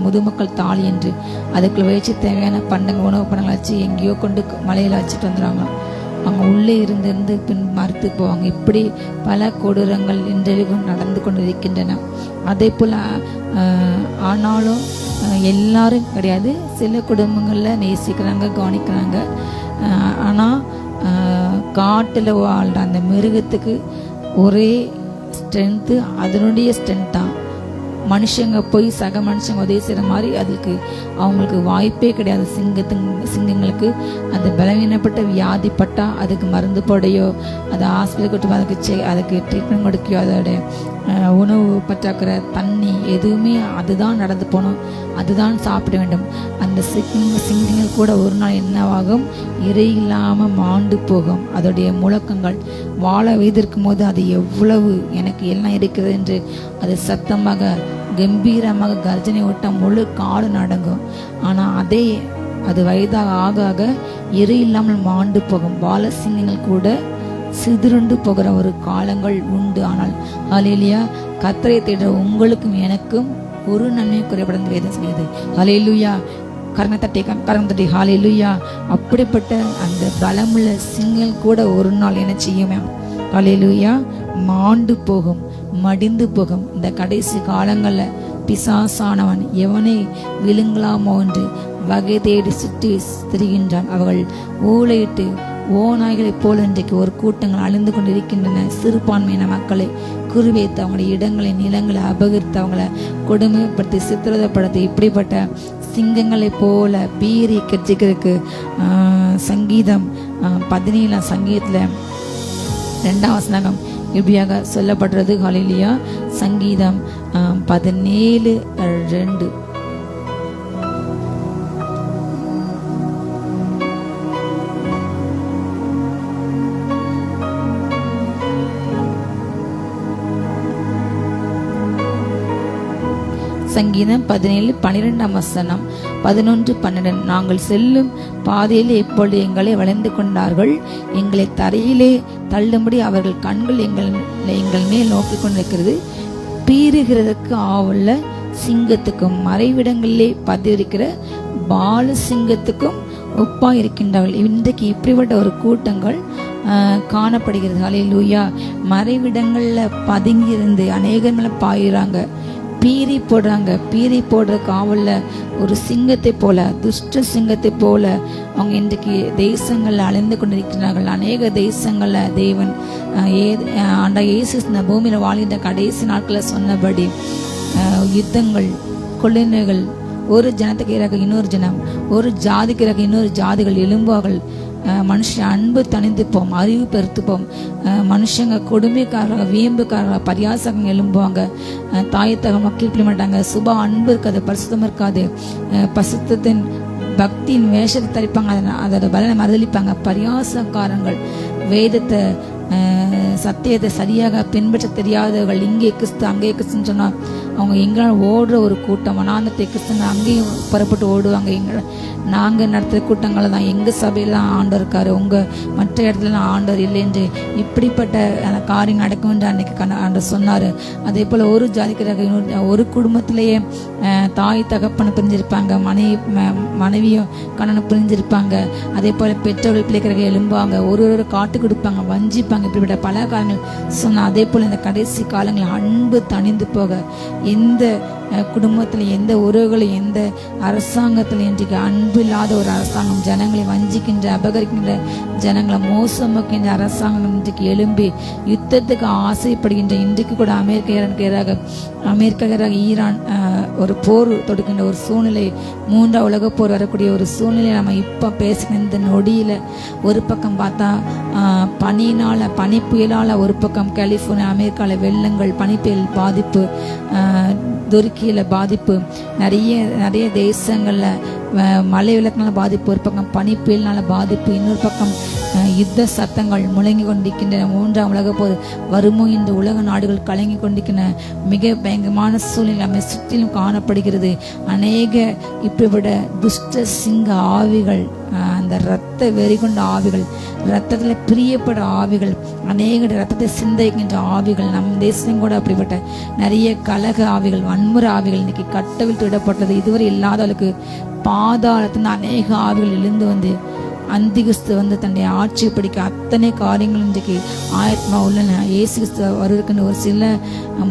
முதுமக்கள் தாலி என்று அதுக்குள்ள வச்சு தேவையான பண்டங்கள், உணவு பண்டங்களை வச்சு எங்கேயோ கொண்டு மலையில் வச்சுட்டு வந்துடுவாங்க. அவங்க உள்ளே இருந்து பின் மறுத்து போவாங்க. இப்படி பல கொடூரங்கள் இன்றைக்கும் நடந்து கொண்டு இருக்கின்றன. அதே போல் ஆனாலும் எல்லாரும் கிடையாது, சில குடும்பங்களில் நேசிக்கிறாங்க, கவனிக்கிறாங்க. ஆனால் காட்டில் வாழ்கிற அந்த மிருகத்துக்கு ஒரே ஸ்ட்ரென்த்து, அதனுடைய ஸ்ட்ரென்த் தான். மனுஷங்க போய் சக மனுஷங்க உதவி செய்கிற மாதிரி அதுக்கு அவங்களுக்கு வாய்ப்பே கிடையாது. சிங்கங்களுக்கு அந்த பலவீனப்பட்ட வியாதிப்பட்டால் அதுக்கு மருந்து போடையோ, அதை ஹாஸ்பிட்டல் கூட்டு அதுக்கு ட்ரீட்மெண்ட் கொடுக்கையோ, அதோட உணவு பற்றாக்குறை, தண்ணி எதுவுமே அதுதான் நடந்து போகணும், அதுதான் சாப்பிட வேண்டும். அந்த சிங்கங்கள் கூட ஒரு நாள் என்னவாகும், இறை இல்லாமல் மாண்டு போகும். அதோடைய முழக்கங்கள் வாழ வைத்திருக்கும் போது அது எவ்வளவு எனக்கு எல்லாம் இருக்கிறது என்று அது சத்தமாக கம்பீரமாக கர்ஜனை விட்டால் முழு காடு நடங்கும். ஆனால் அது வயதாக ஆக ஆக எரு இல்லாமல் மாண்டு போகும். பாலசிங்கங்கள் கூட சிதறுண்டு போகிற ஒரு காலங்கள் உண்டு. ஆனால் ஹல்லேலூயா, கர்த்தரை தேடுற உங்களுக்கும் எனக்கும் ஒரு நன்மையும் குறைபட வேதம் சொல்லுது. ஹல்லேலூயா, கரம் தட்டி ஹல்லேலூயா. அப்படிப்பட்ட அந்த பலமுள்ள சிங்கம் கூட ஒரு நாள் என்ன செய்யுமே, ஹல்லேலூயா, மாண்டு போகும், மடிந்து போகும். இந்த கடைசி காலங்களில் பிசாசானவன் எவனை விழுங்கலாமோ என்று வகை தேடி சுற்றி திரிகின்றான். அவர்கள் ஊழையிட்டு ஓநாய்களைப் போல இன்றைக்கு ஒரு கூட்டங்கள் அழிந்து கொண்டிருக்கின்றன. சிறுபான்மையின மக்களை குறிவைத்து அவங்களுடைய இடங்களை நிலங்களை அபகரித்து அவங்களை கொடுமைப்படுத்தி சித்திரப்படுத்தி இப்படிப்பட்ட சிங்கங்களை போல பீறி கட்சிக்கிறதுக்கு சங்கீதம் 17 சங்கீதத்தில் 2ஆம் வசனம் இப்படியாக சொல்லப்படுறது. ஹல்லேலூயா, சங்கீதம் 17:2. சங்கீதம் 17:12 வசனம் 11-12. நாங்கள் செல்லும் பாதையில் இப்பொழுது எங்களை வளைந்து கொண்டார்கள். எங்களை தரையிலே தள்ளும்படி அவர்கள் கண்கள் எங்கள் மேல் நோக்கி கொண்டிருக்கிறது. பீறுகிறதுக்கு ஆவுள்ள சிங்கத்துக்கும் மறைவிடங்களிலே பதிவிருக்கிற பால சிங்கத்துக்கும் ஒப்பா இருக்கின்றார்கள். இன்றைக்கு இப்படிப்பட்ட ஒரு கூட்டங்கள் காணப்படுகிறது. ஹல்லேலூயா, மறைவிடங்கள்ல பதுங்கியிருந்து அநேகம் மேல பாயிறாங்க, பீறி போடுறாங்க. பீறி போடுற காவல்ல ஒரு சிங்கத்தை போல, துஷ்ட சிங்கத்தை போல அவங்க இன்றைக்கு தேசங்கள்ல அழிந்து கொண்டிருக்கிறார்கள். அநேக தேசங்கள்ல தேவன் இயேசு இந்த பூமியில வாழ்கின்ற கடைசி நாட்களில் சொன்னபடி யுத்தங்கள், கொள்ளைகள், ஒரு ஜனத்துக்கு எதிராக இன்னொரு ஜனம், ஒரு ஜாதிக்கு எதிராக இன்னொரு ஜாதிகள் எழும்புவார்கள். மனுஷன் அன்பு தணிந்து போம், அறிவு பெருத்துப்போம். மனுஷங்க கொடுமைக்காரங்க, வீம்புக்காரங்க, பரியாசங்க எழும்புவாங்க. தாய் தகவல் கீழ்ப்பிட மாட்டாங்க. சுப அன்பு இருக்காது, பரிசுத்தம் இருக்காது. பசுத்தத்தின் பக்தியின் வேஷத்தை தரிப்பாங்க, அதோட பலனை மறுதளிப்பாங்க. பரியாசக்காரங்கள், வேதத்தை சத்தியத்தை சரியாக பின்பற்ற தெரியாதவர்கள், இங்கே கிறிஸ்து அங்கே கிறிஸ்துன்னு சொன்னா அவங்க எங்களால் ஓடுற ஒரு கூட்டம். வனாந்தத்தை கிறிஸ்துன்னு அங்கேயும் புறப்பட்டு ஓடுவாங்க. நாங்கள் நடத்துகிற கூட்டங்களை தான் எங்கள் சபையில் தான் ஆண்டவர் இருக்காரு, உங்கள் மற்ற இடத்துலலாம் ஆண்டவர் இல்லை என்று இப்படிப்பட்ட காரியம் நடக்கும் என்று அன்னைக்கு ஆண்டவர் சொன்னார். அதே போல் ஒரு ஜாதிக்கிறாக ஒரு குடும்பத்திலேயே தாய் தகப்பனை பிரிஞ்சிருப்பாங்க, மனைவியும் கணவனை பிரிஞ்சிருப்பாங்க. அதே போல் பெற்றோர்கள் பிள்ளைக்கிறக எழும்புவாங்க, ஒரு காட்டு கொடுப்பாங்க, வஞ்சிப்பாங்க. இப்படிப்பட்ட பல காரியங்கள் சொன்னால் அதே போல் இந்த கடைசி காலங்களில் அன்பு தணிந்து போக எந்த குடும்பத்தில், எந்த உறவுகளும், எந்த அரசாங்கத்தில் இன்றைக்கு அன்பு இல்லாத ஒரு அரசாங்கம், ஜனங்களை வஞ்சிக்கின்ற அபகரிக்கின்ற ஜனங்களை மோசமாக்கின்ற அரசாங்கம் இன்றைக்கு எழும்பி யுத்தத்துக்கு ஆசைப்படுகின்ற இன்றைக்கு கூட அமெரிக்க எதிராக ஈரான் ஒரு போர் தொடுக்கின்ற ஒரு சூழ்நிலை, 3ஆம் உலக போர் வரக்கூடிய ஒரு சூழ்நிலை நம்ம இப்போ பேசுகிற இந்த நொடியில் ஒரு பக்கம் பார்த்தா பனி புயலால், ஒரு பக்கம் கலிஃபோர்னியா அமெரிக்காவில் வெள்ளங்கள், பனிப்புயல் பாதிப்பு, துருக்கியில் பாதிப்பு, நிறைய தேசங்களில் மழை வெள்ளத்தினால பாதிப்பு, ஒரு பக்கம் பனி புயலினால பாதிப்பு, இன்னொரு பக்கம் யுத்த சத்தங்கள் முழங்கி கொண்டிருக்கின்றன. 3ஆம் உலக போது வருமோ இந்த உலக நாடுகள் கலங்கி கொண்டிருக்கின்றன. மிக பயங்கரமான சூழ்நிலை நம்ம சுற்றிலும் காணப்படுகிறது. அநேக இப்படிப்பட்ட துஷ்ட சிங்க ஆவிகள், அந்த இரத்த வெறி கொண்ட ஆவிகள், இரத்தத்தில் பிரியப்பட ஆவிகள், அநேக இரத்தத்தை சிந்திக்கின்ற ஆவிகள், நம் தேசம் கூட அப்படிப்பட்ட நிறைய கலக ஆவிகள், வன்முறை ஆவிகள் இன்னைக்கு கட்டவிழ்த்து விடப்பட்டது. இதுவரை இல்லாதவளுக்கு பாதாளத்தின் அநேக ஆவிகள் எழுந்து வந்து அந்திகிறிஸ்து வந்து தன்னுடைய ஆட்சியை பிடிக்க அத்தனை காரியங்கள் இன்றைக்கு ஆயத்தமா உள்ளன. இயேசு கிறிஸ்து வருவதற்கு ஒரு சில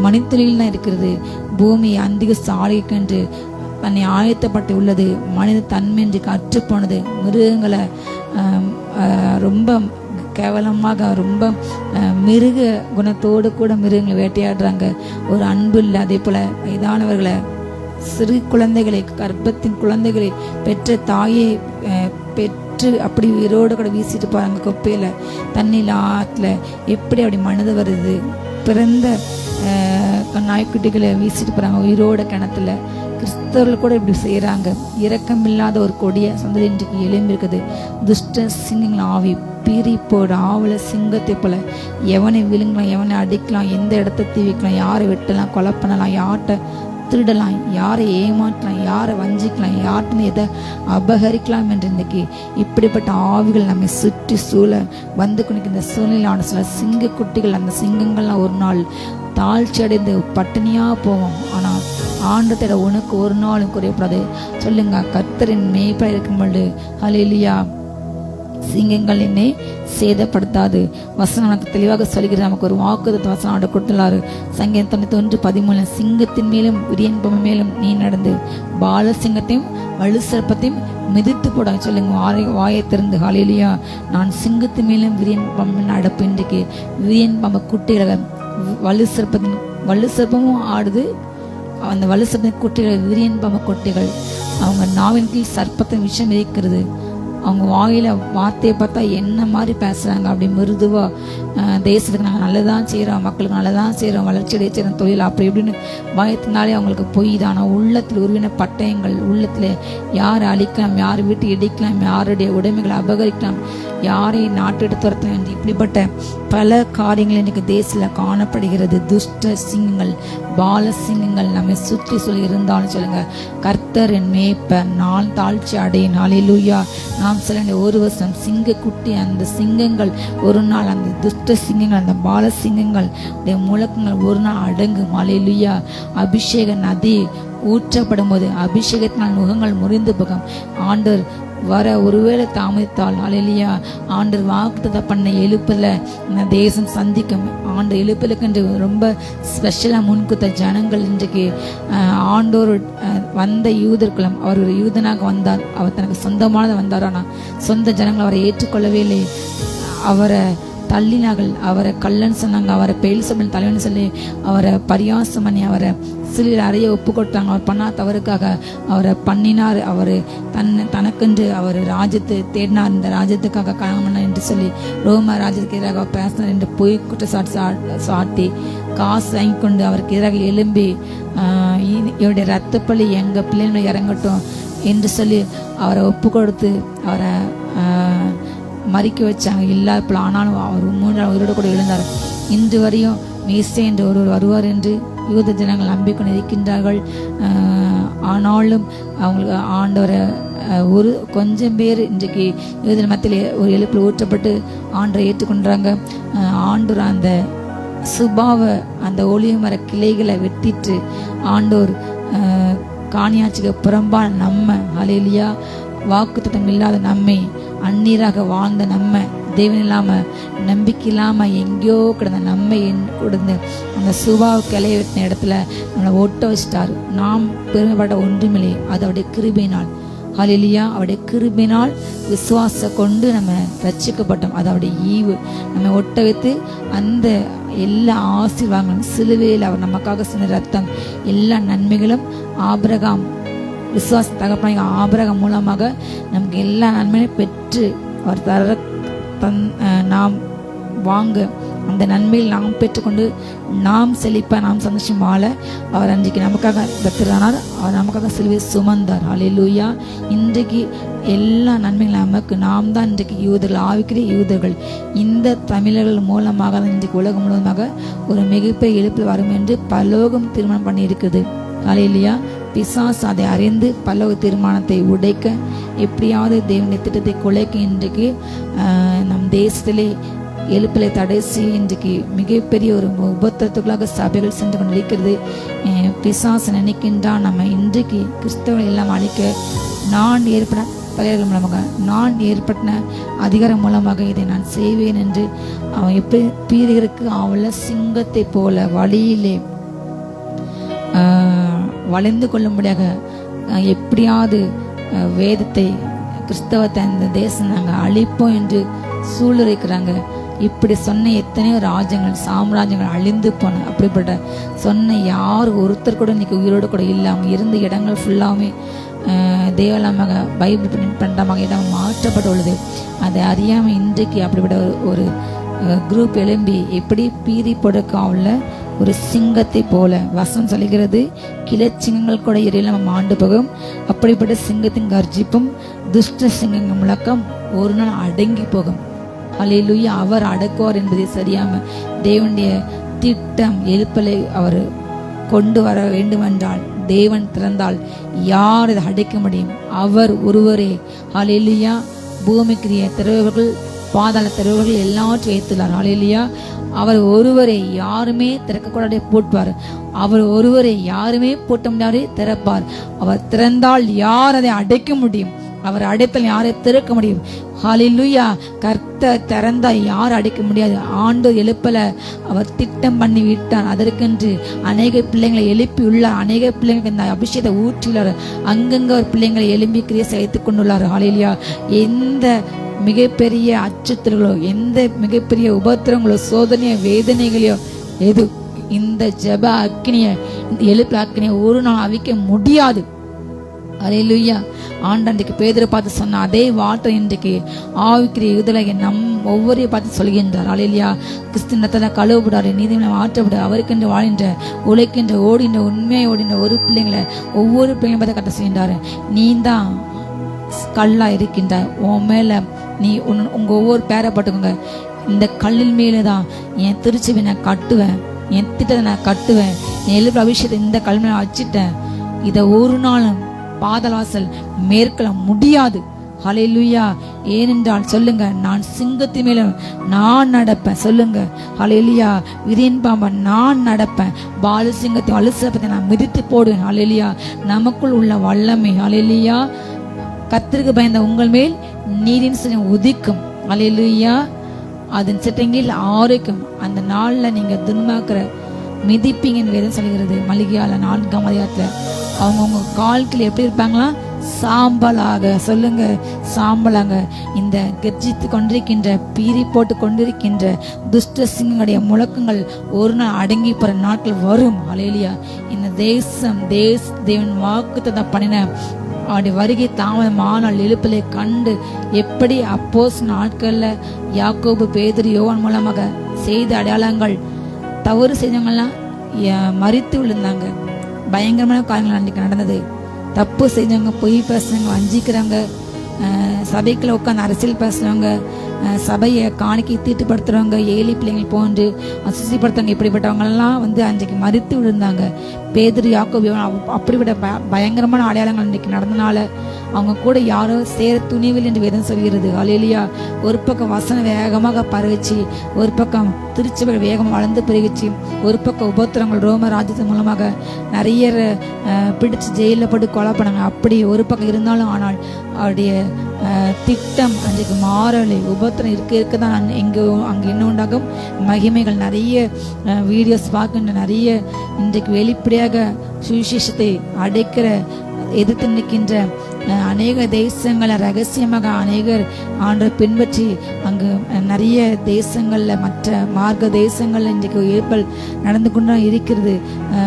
மணித்துளியில் தான் இருக்கிறது. பூமி அந்திகிறிஸ்து ஆளுக்கென்று தன்னை ஆயத்தப்பட்டு உள்ளது. மனித தன்மை இன்றைக்கு அற்றுப்போனது. மிருகங்களை ரொம்ப கேவலமாக, ரொம்ப மிருக குணத்தோடு கூட மிருகங்களை வேட்டையாடுறாங்க. ஒரு அன்பு இல்லை. அதே போல வயதானவர்களை, சிறு குழந்தைகளை, கர்ப்பத்தின் குழந்தைகளை பெற்ற தாயை பெற்று அப்படி உயிரோடு கூட வீசிட்டு போறாங்க குப்பையில, தண்ணியில், ஆற்றுல. எப்படி அப்படி மனித வருது? பிறந்த நாய்க்குட்டிகளை வீசிட்டு போறாங்க உயிரோட கிணத்துல. கிறிஸ்தவர்கள் கூட இப்படி செய்யறாங்க. இரக்கமில்லாத ஒரு கொடிய சந்ததி இன்றைக்கு எழும்பியிருக்குது. துஷ்ட சிங்கங்கள் ஆவி பீறி போட ஆவல சிங்கத்தை போல எவனை விழுங்கலாம், எவனை அடிக்கலாம், எந்த இடத்த தீவிக்கலாம், யாரை வெட்டலாம், கொலை பண்ணலாம், யார்கிட்ட திருடலாம், யாரை ஏமாற்றலாம், யாரை வஞ்சிக்கலாம், யார்கிட்ட எதை அபகரிக்கலாம் என்று இன்னைக்கு இப்படிப்பட்ட ஆவிகள் நம்மை சுற்றி சூழ வந்து கொண்டு இந்த சூழ்நிலையான சில சிங்க குட்டிகள், அந்த சிங்கங்கள்லாம் ஒரு நாள் தாழ்ச்சி அடைந்து பட்டினியா போவோம். ஆனால் ஆண்டத்தோட உனக்கு ஒரு நாளும் குறையப்படாது. சொல்லுங்க, கர்த்தரின் மேய்ப்பராய் இருக்கும் பொழுது ஹல்லேலூயா சிங்கங்கள் என்னை சேதப்படுத்தாது. வசனம் நமக்கு தெளிவாக சொல்கிறது. நமக்கு ஒரு வாக்குத்தத்த வசனம் ஆண்டு கொடுத்துள்ளாரு. சங்கீதம் 91:13 சிங்கத்தின் மேலும் விரியன் பொம்மை மேலும் நீ நடந்து பால சிங்கத்தையும் வலு சிறப்பத்தையும் மிதித்து போட. சொல்லுங்க, வாயை திறந்து ஹல்லேலூயா, நான் சிங்கத்தின் மேலும் விரியன் பொம்மை நடப்பு. இன்றைக்கு விரியன் பொம்மை குட்டிகளை வலு சிறப்பமும் ஆடுது. அந்த வலு சிறப்பின் குட்டிகள் விரியன் பொம்மை குட்டிகள் அவங்க நாவின் கீழ் சர்ப்பத்தின் விஷம் இருக்கிறது. அவங்க வாயில வார்த்தையை பார்த்தா என்ன மாதிரி பேசுறாங்க, அப்படி மிருதுவா தேசத்துக்கு நாங்கள் நல்லதான் செய்கிறோம், மக்களுக்கு நல்லதான் செய்கிறோம், வளர்ச்சி அடைய செய்கிறோம், தொழில் அப்படி இப்படின்னு பயத்தினாலே அவங்களுக்கு பொய் தான். ஆனால் உள்ளத்தில் உருவின பட்டயங்கள், உள்ளத்தில் யாரை அழிக்கலாம், யார் வீட்டை இடிக்கலாம், யாருடைய உடைமைகளை அபகரிக்கலாம், யாரை நாட்டு எடுத்து துரத்தலாம் என்று இப்படிப்பட்ட பல காரியங்கள் இன்னைக்கு தேசத்தில் காணப்படுகிறது. துஷ்ட சிங்கங்கள், பால சிங்கங்கள் நம்மை சுற்றி சொல்லி இருந்தாலும் சொல்லுங்க, கர்த்தர் என் மேய்ப்பர், நான் தாழ்ச்சி அடையேன். ஹல்லேலூயா. நாம் சொல்ல ஒரு வருஷம் சிங்க குட்டி, அந்த சிங்கங்கள் ஒரு நாள், அந்த துஷ்ட சிங்கங்கள், அந்த பால சிங்கங்கள் முழக்கங்கள் ஒரு நாள் அடங்கும். ஹல்லேலூயா. அபிஷேக நதி ஊற்றப்படும் போது அபிஷேகத்தினால் முகங்கள் முறிந்து போகும். ஆண்டவர் வர ஒருவேளை தாமதித்தால் ஹல்லேலூயா ஆண்டவர் வாக்குத்தத்தம் பண்ண எழுப்புல இந்த தேசம் சந்திக்கும். ஆண்டு எழுப்புலுக்கு என்று ரொம்ப ஸ்பெஷலாக முன்குத்த ஜனங்கள் இன்றைக்கு ஆண்டோர் வந்த யூதர்குலம், அவர் ஒரு யூதனாக வந்தார், அவர் தனக்கு சொந்தமானதை வந்தார். ஆனால் சொந்த ஜனங்கள் அவரை ஏற்றுக்கொள்ளவே இல்லை, அவரை தள்ளினார்கள், அவரை கல்லன்னு சொன்னாங்க, அவரை பெயல்சபையின் தலைவன் சொல்லி அவரை பரியாசம் பண்ணி அவரை சிலையில் அறைய ஒப்பு கொடுத்தாங்க. அவர் பண்ணா தவறுக்காக அவரை பண்ணினார். அவர் தனக்கென்று அவர் ராஜ்யத்தை தேடினார், இந்த ராஜ்யத்துக்காக கல்யாணம் பண்ணார் என்று சொல்லி ரோம ராஜ்யத்துக்கு எதிராக பேசினார் என்று பொய் குற்றச்சாட்டு சாட்டி காசு வாங்கி கொண்டு அவருக்கு எதிராக எழும்பி இவருடைய ரத்தப்பள்ளி எங்கள் பிள்ளைகளை இறங்கட்டும் என்று சொல்லி அவரை ஒப்பு கொடுத்து அவரை மறிக்க வச்சாங்க. இல்லாத ஆனாலும் அவர் 3 நாள் உயிரோடு கூட எழுந்தார். இன்று வரையும் மேசே என்று ஒருவர் வருவார் என்று யூத ஜனங்கள் நம்பிக்கொண்டு இருக்கின்றார்கள். ஆனாலும் அவங்களுக்கு ஆண்டவரை ஒரு கொஞ்சம் பேர் இன்றைக்கு யூத மத்தியில் ஒரு எழுப்பில் ஊற்றப்பட்டு ஆண்டரை ஏற்றுக்கொண்டாங்க. ஆண்டவர் அந்த சுபாவ அந்த ஒளிய மர கிளைகளை வெட்டிட்டு ஆண்டோர் காணியாட்சிக்கு புறம்பான நம்ம ஹல்லேலூயா வாக்குத்தத்தம் இல்லாத நம்மை, அந்நீராக வாழ்ந்த நம்ம, தேவன் இல்லாம நம்பிக்கை இல்லாம எங்கேயோ கிடந்த நம்மை கொடுத்து அந்த சுபாவ கிளைய வெட்டின இடத்துல நம்மளை ஒட்ட வச்சிட்டாரு. நாம் பெருமைப்பட ஒன்றுமில்லை, அது அவருடைய கிருபையினால். ஹல்லேலூயா. அவருடைய கிருபையினால் விசுவாச கொண்டு நம்ம ரட்சிக்கப்பட்டோம். அது அவருடைய ஈவு. நம்ம ஒட்ட வைத்து அந்த எல்லா ஆசீர்வாதங்களும் சிலுவையில் அவர் நமக்காக சின்ன ரத்தம், எல்லா நன்மைகளும் ஆபிரகாம் விசுவாச தகப்பனாகிய ஆபிரகாம் மூலமாக நமக்கு எல்லா நன்மையும் பெற்று அவர் தர நாம் வாங்க அந்த நன்மையில் நாம் பெற்றுக்கொண்டு நாம் செழிப்ப நாம் சந்தோஷம் வாழ அவர் அன்றைக்கு நமக்காக பெற்றானார். அவர் நமக்காக சிலுவை சுமந்தார். ஹல்லேலூயா. இன்றைக்கு எல்லா நன்மைகளும் நமக்கு. நாம் தான் இன்றைக்கு யூதர்கள், ஆவிக்கிற யூதர்கள். இந்த தமிழர்கள் மூலமாக தான் இன்றைக்கு உலகம் முழுவதுமாக ஒரு மிகப்பெரிய எழுப்பில் வரும் என்று பரலோகம் தீர்மானம் பண்ணி இருக்குது. ஹல்லேலூயா. பிசாசு அதை அறிந்து பல்லவ தீர்மானத்தை உடைக்க, எப்படியாவது தேவனுடைய திட்டத்தை குலைக்க இன்றைக்கு நம் தேசத்திலே எழுப்பிலை தடை செய்ய இன்றைக்கு மிகப்பெரிய ஒரு உபத்திரத்துக்குள்ளாக சபைகள் சென்று கொண்டிருக்கிறது. பிசாசு நினைக்கின்றான் நம்ம இன்றைக்கு கிறிஸ்தவர்கள் எல்லாம் அழிக்க நான் ஏற்பட தலைவர்கள் மூலமாக, நான் ஏற்பட்ட அதிகாரம் மூலமாக இதை நான் செய்வேன் என்று அவன் எப்படி பீரிகருக்கு அவள சிங்கத்தை போல வழியிலே வளைந்து கொள்ளும்படியாக எப்படியாவது வேதத்தை கிறிஸ்தவத்தை அந்த தேசம் நாங்கள் அழிப்போம் என்று சூளுரைக்கிறாங்க. இப்படி சொன்ன எத்தனையோ ராஜ்யங்கள், சாம்ராஜ்யங்கள் அழிந்து போன. அப்படிப்பட்ட சொன்ன யார் ஒருத்தர் கூட இன்னைக்கு உயிரோடு கூட இல்லை. அவங்க இருந்த இடங்கள் ஃபுல்லாமே தேவலமாக பைபிள் பண்டமாக இடம் மாற்றப்பட்டுள்ளது. அதை அறியாமல் இன்றைக்கு அப்படிப்பட்ட ஒரு குரூப் எழும்பி எப்படி பீறி பொடுக்காவுள்ள ஒரு சிங்கத்தை போல வசனம் சொல்கிறது, கிளச்சிங்கங்கள் கூட இறையில நம்ம ஆண்டு போகும். அப்படிப்பட்ட சிங்கத்தின் கர்ஜிப்பும் துஷ்ட சிங்கங்கள் முழக்கம் ஒரு நாள் அடங்கி போகும். ஹல்லேலூயா. அவர் அடக்குவார் என்பதை சரியாம தேவனுடைய திட்டம் எழுப்பலை அவர் கொண்டு வர வேண்டும் என்றால் தேவன் திறந்தால் யார் இதை அடைக்க முடியும்? அவர் ஒருவரே. ஹல்லேலூயா. பூமிக்குரிய திறவுகள், பாதாள திறவுகள் எல்லாவற்றையும் வைத்துள்ளார். ஹல்லேலூயா. அவர் ஒருவரை யாருமே திறக்கக்கூடாது போட்பார். அவர் ஒருவரை யாருமே பூட்ட முடியாது திறப்பார். அவர் திறந்தால் யார் அதை அடைக்க முடியும்? அவர் அடைத்தால் யாரை திறக்க முடியும்? ஹல்லேலூயா. கர்த்தர் திறந்தா யார் அடைக்க முடியாது. ஆண்டு எழுப்பல, அவர் திட்டம் பண்ணி விட்டார். அதற்கென்று அநேக பிள்ளைங்களை எழுப்பி உள்ளார். அநேக பிள்ளைங்களுக்கு இந்த அபிஷேகத்தை ஊற்றியுள்ளார். அங்கங்க ஒரு பிள்ளைங்களை எழும்பி கிரியை செய்து கொண்டுள்ளார். ஹல்லேலூயா. எந்த மிகப்பெரிய அச்சுறுத்தல்களோ, எந்த மிகப்பெரிய உபத்திரங்களோ, சோதனையோ, வேதனைகளையோ எது இந்த ஜெப அக்கினிய, இந்த எழுப்பு அக்கினியை ஒரு நாள் அவிக்க முடியாது. ஹல்லேலூயா. ஆண்டன்றைக்கு பேதுரு பார்த்து சொன்ன அதே வார்த்தை இன்றைக்கு ஆவிக்கிற யூதரை நம் ஒவ்வொருவரையும் பார்த்து சொல்கின்றார். ஹல்லேலூயா. கிறிஸ்துவ கழுவப்படாரு, நீதிமன்றம் ஆற்றப்படு, அவருக்கென்று வாழ்கின்ற, உழைக்கின்ற, ஓடின்ற, உண்மையை ஓடின்ற ஒரு பிள்ளைங்களை ஒவ்வொரு பிள்ளைங்களை பார்த்து கட்ட செய்கின்றாரு. நீ தான் கல்லா இருக்கின்ற, உன் மேல நீ உங்க ஒவ்வொரு பேரை பட்டுக்கோங்க. இந்த கல்லின் மேலேதான் என் திருச்சிவை நான் கட்டுவேன், என் திட்டத்தை நான் கட்டுவேன், என் எழுப்பு அபிஷேகத்தை இந்த கல் மேல வச்சுட்டேன். இதை ஒரு நாளும் பாதவாசல் மேற்கொள்ள முடியாது. ஹல்லேலூயா. ஏனென்றால் சொல்லுங்க, நான் சிங்கத்தின் மேல நான் நடப்பேன். சொல்லுங்க ஹல்லேலூயா. விரியன் பாம்பை நான் நடப்பேன், பாலு சிங்கத்தை அலுசப்பத்தை நான் மிதித்து போடுவேன். ஹல்லேலூயா. நமக்குள் உள்ள வல்லமை, ஹல்லேலூயா, கர்த்தருக்கு பயந்த உங்கள் மேல் நீரின் சினம் உதிக்கும். ஹல்லேலூயா. அதன் சிட்டங்கில் ஆரோக்கியம். அந்த நாள்ல நீங்க துன்மாக்குற மிதிப்பீங்கன்னு வேதம் சொல்கிறது. மல்கியால 4ஆம் அதிகாரத்துல அவங்கவுங்க கால்கள் எப்படி இருப்பாங்களா? சாம்பலாக. சொல்லுங்க, சாம்பலாக. இந்த கர்ஜித்து கொண்டிருக்கின்ற, பீறி போட்டு கொண்டிருக்கின்ற துஷ்ட சிங்கங்களுடைய முழக்கங்கள் ஒரு நாள் அடங்கி போற நாட்கள் வரும். ஹல்லேலூயா. இந்த தேவன் வாக்குத்தத்தம் பண்ணின அவருடைய வருகை தாமதமானால் எழுப்பிலே கண்டு எப்படி அப்போஸ் நாட்கள்ல யாக்கோபு, பேதுரு, யோவான் மூலமாக செய்த அடையாளங்கள், தவறு செய்தவங்கெல்லாம் மரித்து விழுந்தாங்க. பயங்கரமான காரியங்கள் அன்றைக்கு நடந்தது. தப்பு செஞ்சவங்க, பொய் பேசுறவங்க, வஞ்சிக்கிறவங்க, சபைக்குள்ள உட்காந்து அரசியல் பேசுறவங்க, சபையை காணிக்கை தீட்டுப்படுத்துறவங்க, ஏழை பிள்ளைங்கள் போன்று அசுசிப்படுத்துறவங்க, இப்படிப்பட்டவங்க எல்லாம் அன்றைக்கு மறித்து விழுந்தாங்க. பேதுரு, யாக்கோபு அப்படிப்பட்ட பயங்கரமான அடையாளங்கள் அன்றைக்கு நடந்தனால அவங்க கூட யாரோ சேர துணிவில் என்று வேதம் சொல்கிறது. ஹல்லேலூயா. ஒரு பக்கம் வசனம் வேகமாக பரவிச்சு, ஒரு பக்கம் திருச்சபைகள் வேகமாக வளர்ந்து பெருகிச்சு, ஒரு பக்கம் உபத்திரங்கள் ரோம ராஜ்யத்தின் மூலமாக நிறைய பிடிச்சு ஜெயிலில் போட்டு கொலை பண்ணாங்க. அப்படி ஒரு பக்கம் இருந்தாலும் ஆனால் அவருடைய திட்டம் அன்றைக்கு மாறலை. உபத்திரம் இருக்க தான் அங்கே என்ன உண்டாகும்? மகிமைகள். நிறைய வீடியோஸ் பார்க்கின்ற, நிறைய இன்றைக்கு வெளிப்படையாக சுவிசேஷத்தை அடைக்கிற, எதிர்த்து நிற்கின்ற அநேக தேசங்களை ரகசியமாக அநேகர் ஆண்டவரை பின்பற்றி அங்கு நிறைய தேசங்கள்ல, மற்ற மார்க்க தேசங்கள்ல இன்றைக்கு ஏற்பல் நடந்து கொண்டு இருக்கிறது.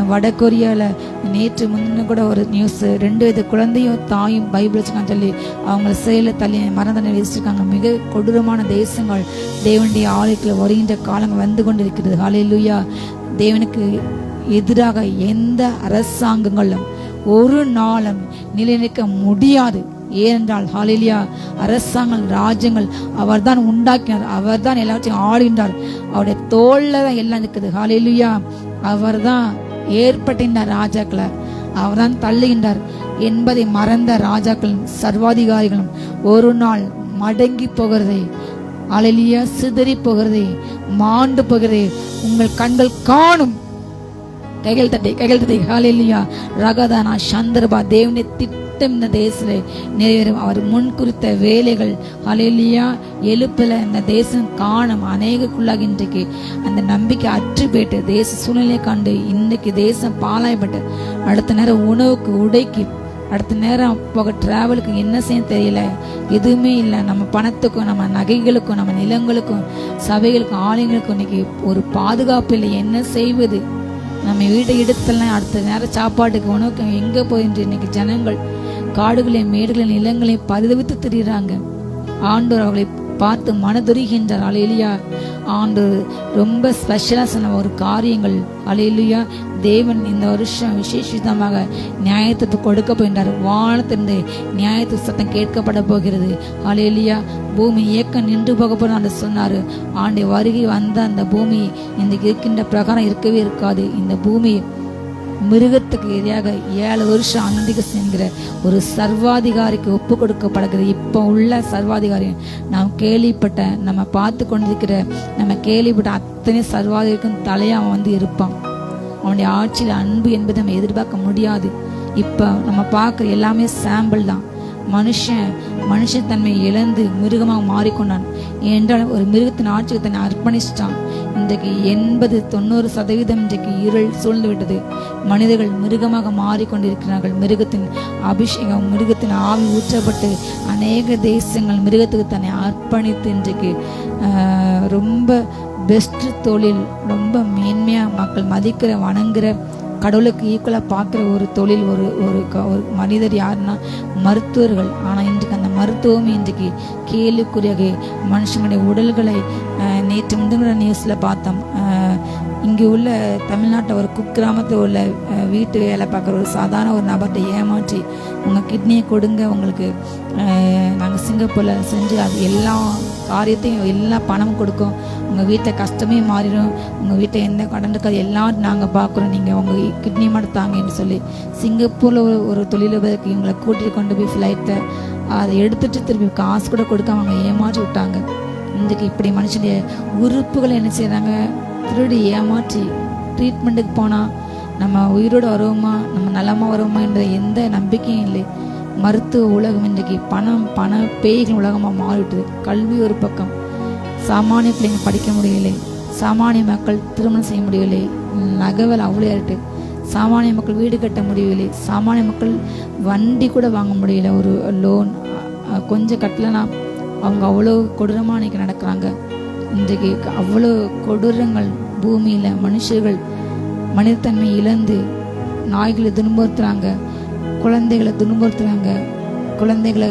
வடகொரியால நேற்று முன்ன கூட ஒரு நியூஸ், 2 வயது குழந்தையும் தாயும் பைபிள் வச்சுக்கான்னு சொல்லி அவங்கள செயல தள்ளி மரணதண்டனை விதிச்சிருக்காங்க. மிக கொடூரமான தேசங்கள் தேவனுடைய ஆலயத்தில் வருகின்ற காலங்கள் வந்து கொண்டு இருக்கிறது. ஹல்லேலூயா. தேவனுக்கு எதிராக எந்த அரசாங்கங்களும் ஒரு நாளும் நிலைநிற்க முடியாது. ஏனென்றால் ஹல்லேலூயா, அரசாங்கம், ராஜ்யங்கள் அவர் தான் உண்டாக்கினார், அவர் தான் எல்லாத்தையும் ஆளுகின்றார், அவருடைய தோல்ல தான் எல்லாம் இருக்குது. ஹல்லேலூயா. அவர் தான் ஏற்பட்ட ராஜாக்களை அவர் தான் தள்ளுகின்றார் என்பதை மறந்த ராஜாக்களும் சர்வாதிகாரிகளும் ஒரு நாள் மடங்கி போகிறதை, ஹல்லேலூயா, சிதறி போகிறதை, மாண்டு போகிறதை உங்கள் கண்கள் காணும். கைகள் தட்டி ஹல்லேலூயா. ரகதானா சந்தர்பா தேவனுடைய திட்டம் இந்த தேசத்துல நிறைவேறும். அவர் முன் குறித்த வேலைகள் ஹல்லேலூயா எழுப்பல இந்த தேசம் காணும். அநேகக்குள்ளாக இன்றைக்கு அந்த நம்பிக்கை அற்று போயிட்டு தேச சூழ்நிலை கண்டு இன்றைக்கு தேசம் பாலாயப்பட்டு அடுத்த நேரம் உணவுக்கு, உடைக்கு, அடுத்த நேரம் போக டிராவலுக்கு என்ன செய்ய தெரியல, எதுவுமே இல்லை. நம்ம பணத்துக்கும், நம்ம நகைகளுக்கும், நம்ம நிலங்களுக்கும், சபைகளுக்கும், ஆலயங்களுக்கும் இன்னைக்கு ஒரு பாதுகாப்பு இல்லை. என்ன செய்வது? நம்ம வீட்டை எடுத்தலாம், அடுத்த நேரம் சாப்பாட்டுக்கு, உணவுக்கு எங்கே போயின்று இன்னைக்கு ஜனங்கள் காடுகளையும் மேடுகளையும் நிலங்களையும் பரிதவித்து திரிகிறாங்க. ஆண்டவர் அவர்களை பார்த்து மனதுருகின்றார். ஹல்லேலூயா. ஆண்டவர் ரொம்ப ஸ்பெஷலாக சொன்ன ஒரு காரியங்கள். ஹல்லேலூயா. தேவன் இந்த வருஷம் விசேஷமாக நியாயத்தை கொடுக்க போகின்றார். வானத்திலிருந்து நியாயத்து சத்தம் கேட்கப்பட போகிறது. ஹல்லேலூயா. பூமி இயக்கம் நின்று போக போது சொன்னாரு. ஆண்டு வருகை வந்த அந்த பூமி இன்றைக்கு இருக்கின்ற பிரகாரம் இருக்கவே இருக்காது. இந்த பூமி மிருகத்துக்கு எதிராக 7 வருஷம் அந்திக சென்கிற ஒரு சர்வாதிகாரிக்கு ஒப்பு கொடுக்கப்படுகிறது. இப்போ உள்ள சர்வாதிகாரி நாம் கேள்விப்பட்ட, நம்ம பார்த்து கொண்டிருக்கிற, நம்ம கேள்விப்பட்ட அத்தனை சர்வாதிகாரிக்கும் தலையா அவன் வந்து இருப்பான். அவனுடைய ஆட்சியில் அன்பு என்பதை நம்ம எதிர்பார்க்க முடியாது. இப்போ நம்ம பார்க்குற எல்லாமே சாம்பிள் தான். மனுஷத்தன்மையை இழந்து மிருகமாக மாறிக்கொண்டான். ஏனென்றால் ஒரு மிருகத்தின் ஆட்சிக்கு தன்னை அர்ப்பணிச்சிட்டான். இன்றைக்கு 80-90% இன்றைக்கு இருள் சூழ்ந்து விட்டது. மனிதர்கள் மிருகமாக மாறிக்கொண்டிருக்கிறார்கள். மிருகத்தின் அபிஷேகம், மிருகத்தின் ஆவி ஊற்றப்பட்டு அநேக தேசங்கள் மிருகத்துக்கு தன்னை அர்ப்பணித்து இன்றைக்கு ரொம்ப பெஸ்ட் தொழில், ரொம்ப மேன்மையாக மக்கள் மதிக்கிற, வணங்குற, கடவுளுக்கு ஈக்குவலாக பார்க்குற ஒரு தொழில், ஒரு மனிதர் யாருன்னா மருத்துவர்கள். ஆனால் இன்றைக்கு அந்த மருத்துவமே இன்றைக்கு கேள்விக்குறியாக மனுஷங்களுடைய உடல்களை நேற்று முந்தின நியூஸில் பார்த்தோம். இங்கே உள்ள தமிழ்நாட்டில் ஒரு குக்கிராமத்தில் உள்ள வீட்டு வேலை பார்க்குற ஒரு சாதாரண ஒரு நபர்கிட்ட ஏமாற்றி உங்கள் கிட்னியை கொடுங்க, உங்களுக்கு நாங்கள் சிங்கப்பூரில் செஞ்சு அது எல்லா காரியத்தையும் எல்லா பணமும் கொடுக்கும், உங்கள் வீட்டில் கஷ்டமே மாறிடும், உங்கள் வீட்டில் எந்த கடன் இருக்காது, எல்லாம் நாங்கள் பார்க்குறோம், நீங்கள் உங்கள் கிட்னி மட்டும் தாங்கன்னு சொல்லி சிங்கப்பூரில் ஒரு தொழிலதிபருக்கு இவங்களை கூட்டிகிட்டு கொண்டு போய் ஃப்ளைட்டை அதை எடுத்துகிட்டு திருப்பி காசு கூட கொடுக்காம அவங்க ஏமாற்றி விட்டாங்க. இன்றைக்கு இப்படி மனுஷனுடைய உறுப்புகளை என்ன செய்கிறாங்க, திருடி ஏமாற்றி ட்ரீட்மெண்ட்டுக்கு போனால் நம்ம உயிரோடு வருவோமா, நம்ம நலமாக வருவோமா என்ற எந்த நம்பிக்கையும் இல்லை. மருத்துவ உலகம் இன்றைக்கு பண பேய்கள் உலகமாக மாறிவிட்டது. கல்வி ஒரு பக்கம், சாமானிய பிள்ளைங்க படிக்க முடியலை, சாமானிய மக்கள் திருமணம் செய்ய முடியவில்லை, நகவல் அவ்வளோ ஏறிட்டு, சாமானிய மக்கள் வீடு கட்ட முடியவில்லை, சாமானிய மக்கள் வண்டி கூட வாங்க முடியல, ஒரு லோன் கொஞ்சம் கட்டலைன்னா அவங்க அவ்வளோ கொடூரமாக இன்றைக்கி நடக்கிறாங்க. இன்றைக்கு அவ்வளோ கொடூரங்கள் பூமியில், மனுஷர்கள் மனிதத்தன்மை இழந்து நாய்களை துன்புறுத்துறாங்க, குழந்தைகளை துன்புறுத்துறாங்க, குழந்தைகளை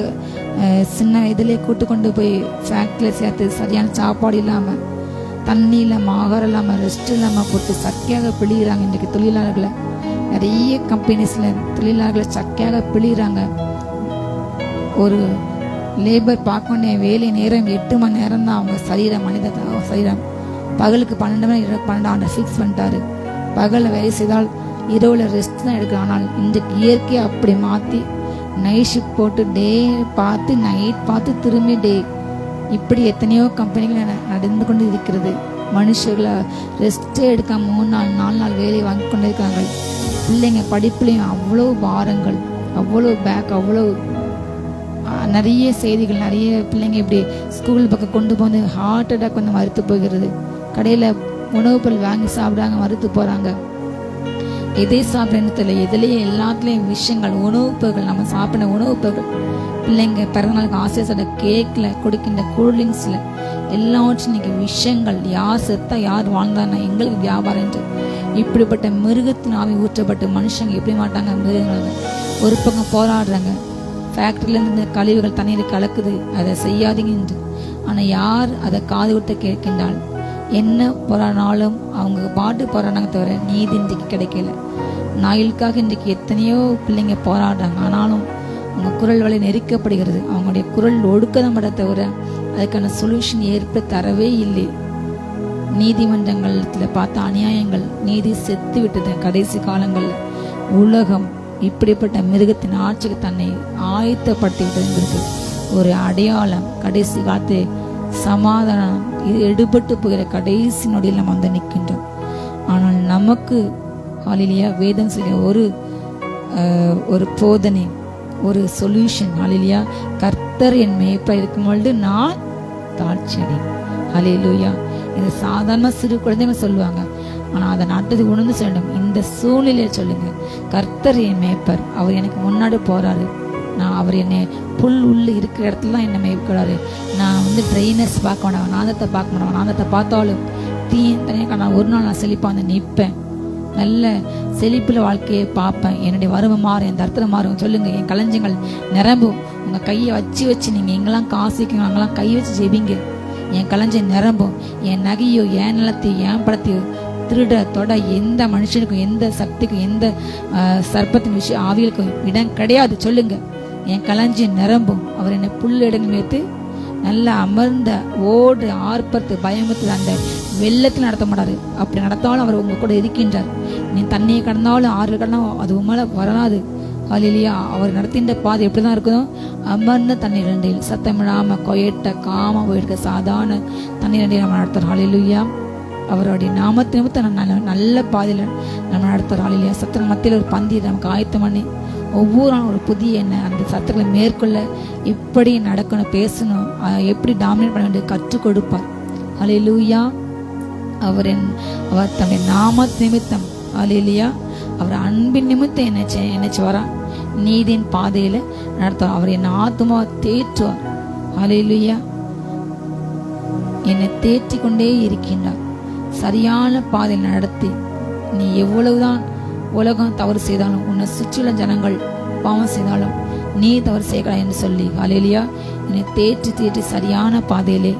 சின்ன இதிலே கூட்டு கொண்டு போய் ஃபேக்ட்ரியில் சேர்த்து சரியான சாப்பாடு இல்லாமல், தண்ணி இல்லாமல், ஆகாரம் இல்லாமல், ரெஸ்ட் இல்லாமல் போட்டு சக்கையாக பிழிகிறாங்க. இன்றைக்கு தொழிலாளர்களை நிறைய கம்பெனிஸில் தொழிலாளர்களை சக்கையாக பிழிகிறாங்க. ஒரு லேபர் பார்க்க வேண்டிய வேலை நேரம் 8 மணி நேரம் தான் அவங்க சரீரம், மனித சரீரம். பகலுக்கு 12 மணி 12 ஃபிக்ஸ் பண்ணிட்டாரு. பகலில் வேலை செய்தால் இரவில் ரெஸ்ட் தான் எடுக்கலாம். ஆனால் இன்றைக்கு இயற்கையை அப்படி மாற்றி நைட் ஷிஃப்ட் போட்டு டே பார்த்து நைட் பார்த்து திரும்பி டே, இப்படி எத்தனையோ கம்பெனிகள் நடந்து கொண்டு இருக்கிறது. மனுஷர்களை ரெஸ்ட்டே எடுக்காம 3 நாள் 4 நாள் வேலையை வாங்கி கொண்டு இருக்காங்க. பிள்ளைங்க படிப்புலையும் அவ்வளோ பாரங்கள், அவ்வளோ பேக், அவ்வளோ நிறைய செய்திகள். நிறைய பிள்ளைங்க இப்படி ஸ்கூல் பக்கம் கொண்டு போந்து ஹார்ட் அட்டாக் வந்து மறுத்து போகிறது. கடையில் உணவு பொருள் வாங்கி சாப்பிடாங்க, மறுத்து போகிறாங்க. எதை சாப்பிட்றேன்னு தெரியல, எதுலேயே எல்லாத்துலேயும் விஷயங்கள், உணவு பொருட்கள், நம்ம சாப்பிட்ற உணவு பொருட்கள், பிள்ளைங்க பிறந்தநாளுக்கு ஆசையாக சாப்பிட கேக்கில், கொடுக்கின்ற கூல்ட்ரிங்க்ஸில் எல்லாவற்றும் இன்றைக்கி விஷயங்கள். யார் செத்தா யார் வாழ்ந்தானா எங்களுக்கு வியாபாரம் என்று இப்படிப்பட்ட மிருகத்தின் ஆவி ஊற்றப்பட்டு மனுஷங்க எப்படி மாட்டாங்க, மிருகங்கள் ஒரு பக்கம் போராடுறாங்க. ஃபேக்ட்ரியிலேருந்து இந்த கழிவுகள் தண்ணீர் கலக்குது, அதை செய்யாதீங்க என்று. ஆனால் யார் அதை காது கொடுத்து கேட்கின்றால், என்ன போராடினாலும் அவங்க பாட்டு போராடினாங்க தவிர நீதி இன்றைக்கு கிடைக்கல. நாய்களுக்காக இன்றைக்கு எத்தனையோ பிள்ளைங்க போராடுறாங்க, ஆனாலும் அவங்க குரல் வழி நெருக்கப்படுகிறது. அவங்களுடைய குரல் ஒடுக்கதப்பட தவிர அதுக்கான சொல்யூஷன் ஏற்ப தரவே இல்லை. நீதிமன்றங்களில் பார்த்த அநியாயங்கள், நீதி செத்து விட்டது. கடைசி காலங்களில் உலகம் இப்படிப்பட்ட மிருகத்தின் ஆட்சிக்கு தன்னை ஆயத்தப்படுத்தி விட்டது. ஒரு அடையாளம், கடைசி காலத்து சமாதானம் இது எடுபட்டு போகிற கடைசி நொடியில் நம்ம வந்து நிற்கின்றோம். ஆனால் நமக்கு ஹல்லேலூயா வேதம் செய்ய ஒரு போதனை, ஒரு சொல்யூஷன். ஹல்லேலூயா, கர்த்தர் என் மேய்ப்பராக இருக்கும் பொழுது நான் தாழ்ச்சி அடைவேன். ஹல்லேலூயா. இது சாதாரண சிறு குழந்தைங்க சொல்லுவாங்க, ஆனால் அதை நாட்டது உணர்ந்து சொல்லணும். இந்த சூழ்நிலையை சொல்லுங்க, கர்த்தர் என் மேய்ப்பர், அவர் எனக்கு முன்னாடி போறாரு. நான் அவர் என்னை புல் உள்ள இருக்கிற இடத்துல தான் என்னை மேய்க்கிறாரு. நான் வந்து ட்ரைனர்ஸ் பார்க்க வேண்டாம், நாதத்தை பார்க்க மாட்டேன். நாதத்தை பார்த்தாலும் தனியாக நான் ஒரு நாள் நான் செழிப்பாக வந்து நிற்பேன். நல்ல செழிப்பில் வாழ்க்கையை பார்ப்பேன். என்னுடைய வறுமை மாறும், என் தர்த்தம் மாறும். சொல்லுங்க, என் களஞ்சங்கள் நிரம்பும். உங்கள் கையை வச்சு நீங்கள் எங்கெல்லாம் காசு வைக்கணும் அங்கெல்லாம் கை வச்சு ஜெபிங்க. என் களஞ்சம் நிரம்பும். என் நகையோ என் நிலத்தையோ என் படத்தையோ திருட தொட எந்த மனுஷனுக்கும், எந்த சக்திக்கும், எந்த சர்ப்பத்தின் விஷயம் ஆவியலுக்கும் இடம் கிடையாது. சொல்லுங்க, என் களஞ்சியம் நிரம்பும். அவர் என்னை புல் இடங்கள் மேய்த்து நல்ல அமர்ந்த ஓடு ஆர்ப்பத்து பயமுத்து அந்த வெள்ளத்தில் நடத்த மாட்டாரு. அப்படி நடத்தாலும் அவர் உங்க கூட இருக்கின்றார். நீ தண்ணியை கடந்தாலும் ஆறு கடந்தாலும் அது உண்மையில வராது. ஹல்லேலூயா. அவர் நடத்தின்ற பாதை எப்படிதான் இருக்கணும்? அமர்ந்த தண்ணீர் ரெண்டில் சத்தமிடாம கொயட்ட காம போயிருக்க சாதாரண தண்ணீர் ரெண்டில் நம்ம நடத்துறோம். ஹல்லேலூயா. அவருடைய நாமத்தை நிமித்த நல்ல பாதையில் நம்ம நடத்துறோம். ஹல்லேலூயா. சத்திர மத்தியில் ஒரு பந்தி நமக்கு ஆயத்தம் பண்ணி ஒவ்வொரு நாளும் ஒரு புதிய எண்ணெய் அந்த சத்தங்களை மேற்கொள்ள எப்படி நடக்கணும், பேசணும், எப்படி டாமினேட் பண்ண வேண்டிய கற்றுக் கொடுப்பார். ஹல்லேலூயா. அவர் தன்னுடைய நாம நிமித்தம், ஹல்லேலூயா, அவர் அன்பின் நிமித்தம் என்னச்சு வரா நீதியின் பாதையில நடத்துவார். அவர் என் ஆத்துமா தேற்றுவார். ஹல்லேலூயா. என்னை தேற்றி கொண்டே இருக்கின்றார். சரியான பாதையில் நடத்தி நீ எவ்வளவுதான் உலகம் தவறு செய்தாலும், உன்னை சுற்றியுள்ள ஜனங்கள் பாவம் செய்தாலும் நீ தவறு செய்யலாம் என்று சொல்லி, ஹல்லேலூயா, என்னை தேற்றி சரியான பாதையிலே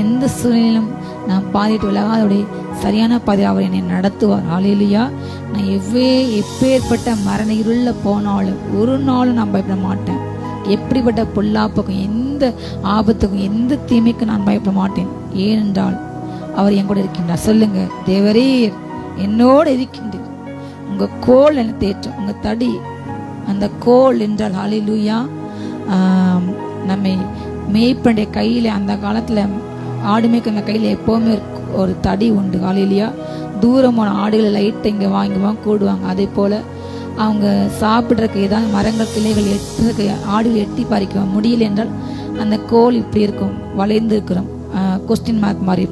எந்த சூழ்நிலையிலும் நான் பாதையிட்டு விலகாதபடி சரியான பாதையில் அவர் என்னை நடத்துவார். ஹல்லேலூயா. நான் எப்பேற்பட்ட மரண இருள போனாலும் ஒரு நாளும் நான் பயப்பட மாட்டேன். எப்படிப்பட்ட பொல்லாப்புக்கும் எந்த ஆபத்துக்கும் எந்த தீமைக்கும் நான் பயப்பட மாட்டேன். ஏனென்றால் அவர் என் கூட இருக்கின்றார். சொல்லுங்க, தேவரீர் என்னோடு இருக்கின்றார். உங்க கோல் என்ன தேற்றும், உங்க தடி அந்த கோல் என்றால், ஹல்லேலூயா, நம்மை மேய்ப்பனுடைய கையில அந்த காலத்துல ஆடு மேய்க்கிற கையில எப்பவுமே ஒரு தடி உண்டு. ஹல்லேலூயா. தூரமான ஆடுகளை லைட்டை இங்க வாங்குவாங்க கூடுவாங்க. அதே போல அவங்க சாப்பிட்றதுக்கு ஏதாவது மரங்கள் கிளைகள் எட்டுறதுக்கு ஆடுகள் எட்டி பறிக்க முடியல என்றால் அந்த கோல் இப்படி இருக்கும், வளைந்து இருக்கிறோம், கொஸ்டின் மார்க் மாதிரி.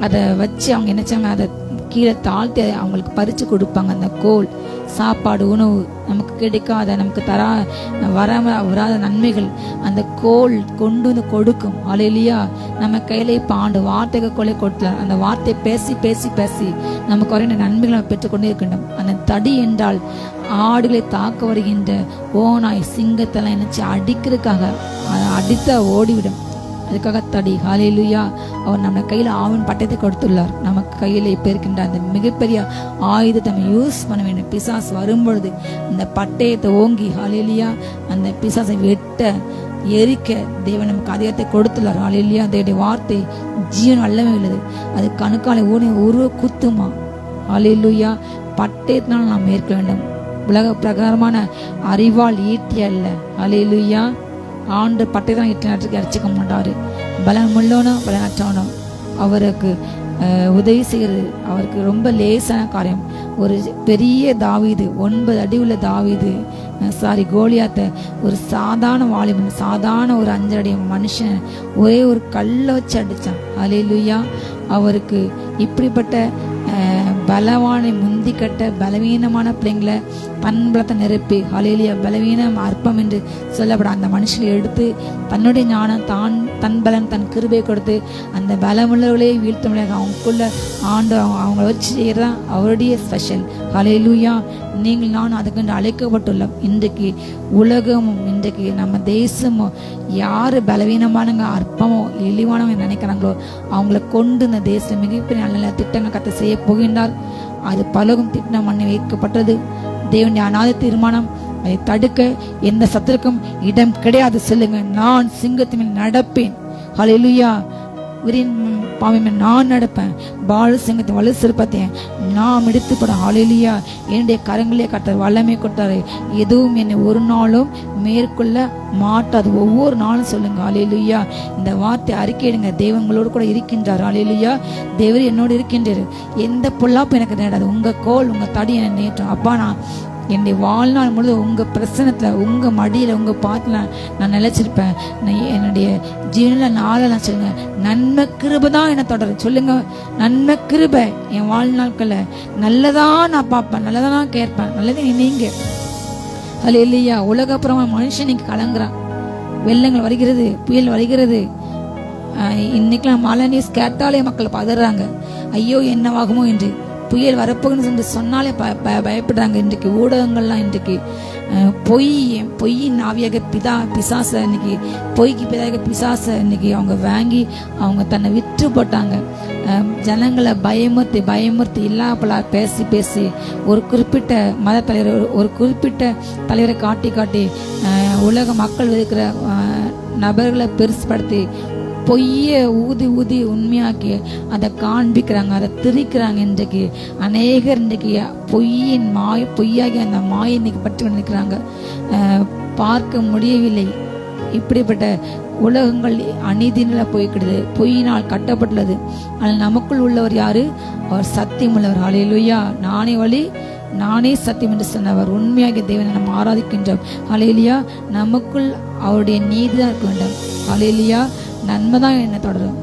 அதை வச்சு அவங்க என்னச்சாங்க, அதை கீழே தாழ்த்தி அவங்களுக்கு பறித்து கொடுப்பாங்க. அந்த கோல் சாப்பாடு உணவு நமக்கு கிடைக்காத, நமக்கு வராத நன்மைகள் அந்த கோல் கொண்டு வந்து கொடுக்கும். ஹல்லேலூயா. நம்ம கையில இப்போ ஆண்டு வார்த்தைக்கு கொலை கொடுத்தார். அந்த வார்த்தையை பேசி பேசி பேசி நமக்கு குறைந்த நன்மைகளை பெற்றுக்கொண்டே இருக்கின்றோம். அந்த தடி என்றால் ஆடுகளை தாக்க வருகின்ற ஓநாய் சிங்கத்தெல்லாம் நினைச்சு அடிக்கிறதுக்காக அடித்தா ஓடிவிடும். அதுக்காக தடி. ஹல்லேலூயா. அவர் நம்ம கையில் ஆவின் பட்டயத்தை கொடுத்துள்ளார். நமக்கு கையில் இப்போ இருக்கின்ற அந்த மிகப்பெரிய ஆயுதத்தை நம்ம யூஸ் பண்ண வேண்டும். பிசாசு வரும்பொழுது அந்த பட்டயத்தை ஓங்கி, ஹல்லேலூயா, அந்த பிசாசை வெட்ட எரிக்க தேவன் நமக்கு அதிகாரத்தை கொடுத்துள்ளார். ஹல்லேலூயா. தேவனுடைய வார்த்தை ஜீவன் வல்லமை உள்ளது. அது கணுக்காலை உருவ குத்துமா. ஹல்லேலூயா. பட்டயத்தினால் நாம் மேற்க வேண்டும். உலக பிரகாரமான அறிவால் ஈட்டி அல்ல. ஹல்லேலூயா. ஆண்டு பட்டயத்தான் ஈட்டி அடிச்சுக்க மாட்டாரு. பலன் உள்ளவனோ பலனற்றவனோ அவருக்கு உதவி செய்கிறது அவருக்கு ரொம்ப லேசான காரியம். ஒரு பெரிய தாவீது, 9 அடி உள்ள தாவீது, கோலியாத்தை ஒரு சாதாரண வாலிபன், சாதாரண ஒரு 5 அடி மனுஷன் ஒரே ஒரு கல்லை வச்சு அடிச்சான். ஹல்லேலூயா. அவருக்கு இப்படிப்பட்ட பலவானை முந்தி கட்ட பலவீனமான பிள்ளைங்களை பண்பலத்தை நிரப்பி, ஹல்லேலூயா, பலவீனம் அற்பம் என்று சொல்லப்பட அந்த மனுஷனை எடுத்து தன்னுடைய ஞானம் தன் பலன் தன் கிருபை கொடுத்து அந்த பலமுள்ளவர்களே வீழ்த்த முடியாது. அவங்களுக்குள்ள ஆண்டு அவங்கள வச்சு செய்யறதான் அவருடைய ஸ்பெஷல். ஹல்லேலூயா. நீங்கள் நான் அதுக்கு அழைக்கப்பட்டுள்ளோம். இன்றைக்கு உலகமும் இன்றைக்கு நம்ம தேசமும் யாரு பலவீனமானவங்க அற்பமோ இழிவானவங்க நினைக்கிறாங்களோ அவங்கள கொண்டு இந்த தேசம் மிகப்பெரிய நல்ல நல்ல திட்டங்கள் கத்த செய்ய போகின்றார். அது பலகும் திட்டம் பண்ணி வைக்கப்பட்டது. தேவனுடைய அநாத தீர்மானம். அதை தடுக்க எந்த சத்துருக்கும் இடம் கிடையாது. சொல்லுங்க, நான் சிங்கத்தின் மேல் நடப்பேன். ஹல்லேலூயா. பாவம் நான் நடப்பேன். பால் சிங்கத்தை வலு சிறுப்பத்தையும் நாம் எடுத்துப்படும். ஹல்லேலூயா. என்னுடைய கரங்களே கர்த்தர் வல்லமை கொடுத்தாரு. எதுவும் என்னை ஒரு நாளும் மேற்கொள்ள மாட்டாது. ஒவ்வொரு நாளும் சொல்லுங்க, ஹல்லேலூயா. இந்த வார்த்தை அறிக்கையிடுங்க. தேவங்களோடு கூட இருக்கின்றார். ஹல்லேலூயா. தேவர் என்னோடு இருக்கின்றார். எந்த பொல்லாப்பும் எனக்கு நேராது. உங்க கோல் உங்க தடி என்னை நேற்றும். அப்பா, நான் என்னுடைய வாழ்நாள் முழுது உங்க பிரசனத்துல உங்க மடியில உங்க பாத்துல நான் நிலைச்சிருப்பேன். என்னுடைய ஜீவனில நாளெல்லாம் சொல்லுங்க, நன்மை கிருபை தான் என்ன தொடரும். சொல்லுங்க, நன்மை கிருபை என் வாழ்நாட்கள்ல நல்லதா நான் பார்ப்பேன், நல்லதா நான் கேட்பேன், நல்லதே நீங்க. ஹல்லேலூயா. உலகப்புறமா மனுஷன் இன்னைக்கு கலங்குறான். வெள்ளங்கள் வருகிறது, புயல் வருகிறது. இன்னைக்கெல்லாம் மழை நியூஸ் கேட்டாலே மக்கள் பதறாங்க. ஐயோ என்னவாகுமோ என்று. புயல் வரப்போகுன்னு சொன்னாலே பயப்படுறாங்க. இன்றைக்கு ஊடகங்கள்லாம் இன்றைக்கு பொய்யின் ஆவியாக பிசாச இன்னைக்கு பொய்க்கு பிதாக பிசாச இன்னைக்கு அவங்க வாங்கி அவங்க தன்னை விற்று போட்டாங்க. ஜனங்களை பயமுறுத்தி இல்லாப்பலா பேசி ஒரு குறிப்பிட்ட மத தலைவர் ஒரு குறிப்பிட்ட தலைவரை காட்டி உலக மக்கள் இருக்கிற நபர்களை பெருசுபடுத்தி பொய்யை ஊதி ஊதி உண்மையாக்கி அதை காண்பிக்கிறாங்க, அதை திரிக்கிறாங்க. இன்றைக்கு அநேகர் இன்றைக்கு பொய்யாகி அந்த மாயை இன்னைக்கு பற்றி கொண்டு நிற்கிறாங்க. பார்க்க முடியவில்லை. இப்படிப்பட்ட உலகங்கள் அநீதியில போய்கிடுது, பொய்யினால் கட்டப்பட்டுள்ளது. ஆனால் நமக்குள் உள்ளவர் யாரு? அவர் சத்தியம் உள்ளவர். ஹல்லேலூயா. நானே வழி நானே சத்தியம் என்று சொன்னவர். உண்மையாகிய தேவனை நம்ம ஆராதிக்கின்றோம். ஹல்லேலூயா. நமக்குள் அவருடைய நீதி தான் இருக்க வேண்டும். ஹல்லேலூயா. நன்மை தான் என்னை தொடரும்,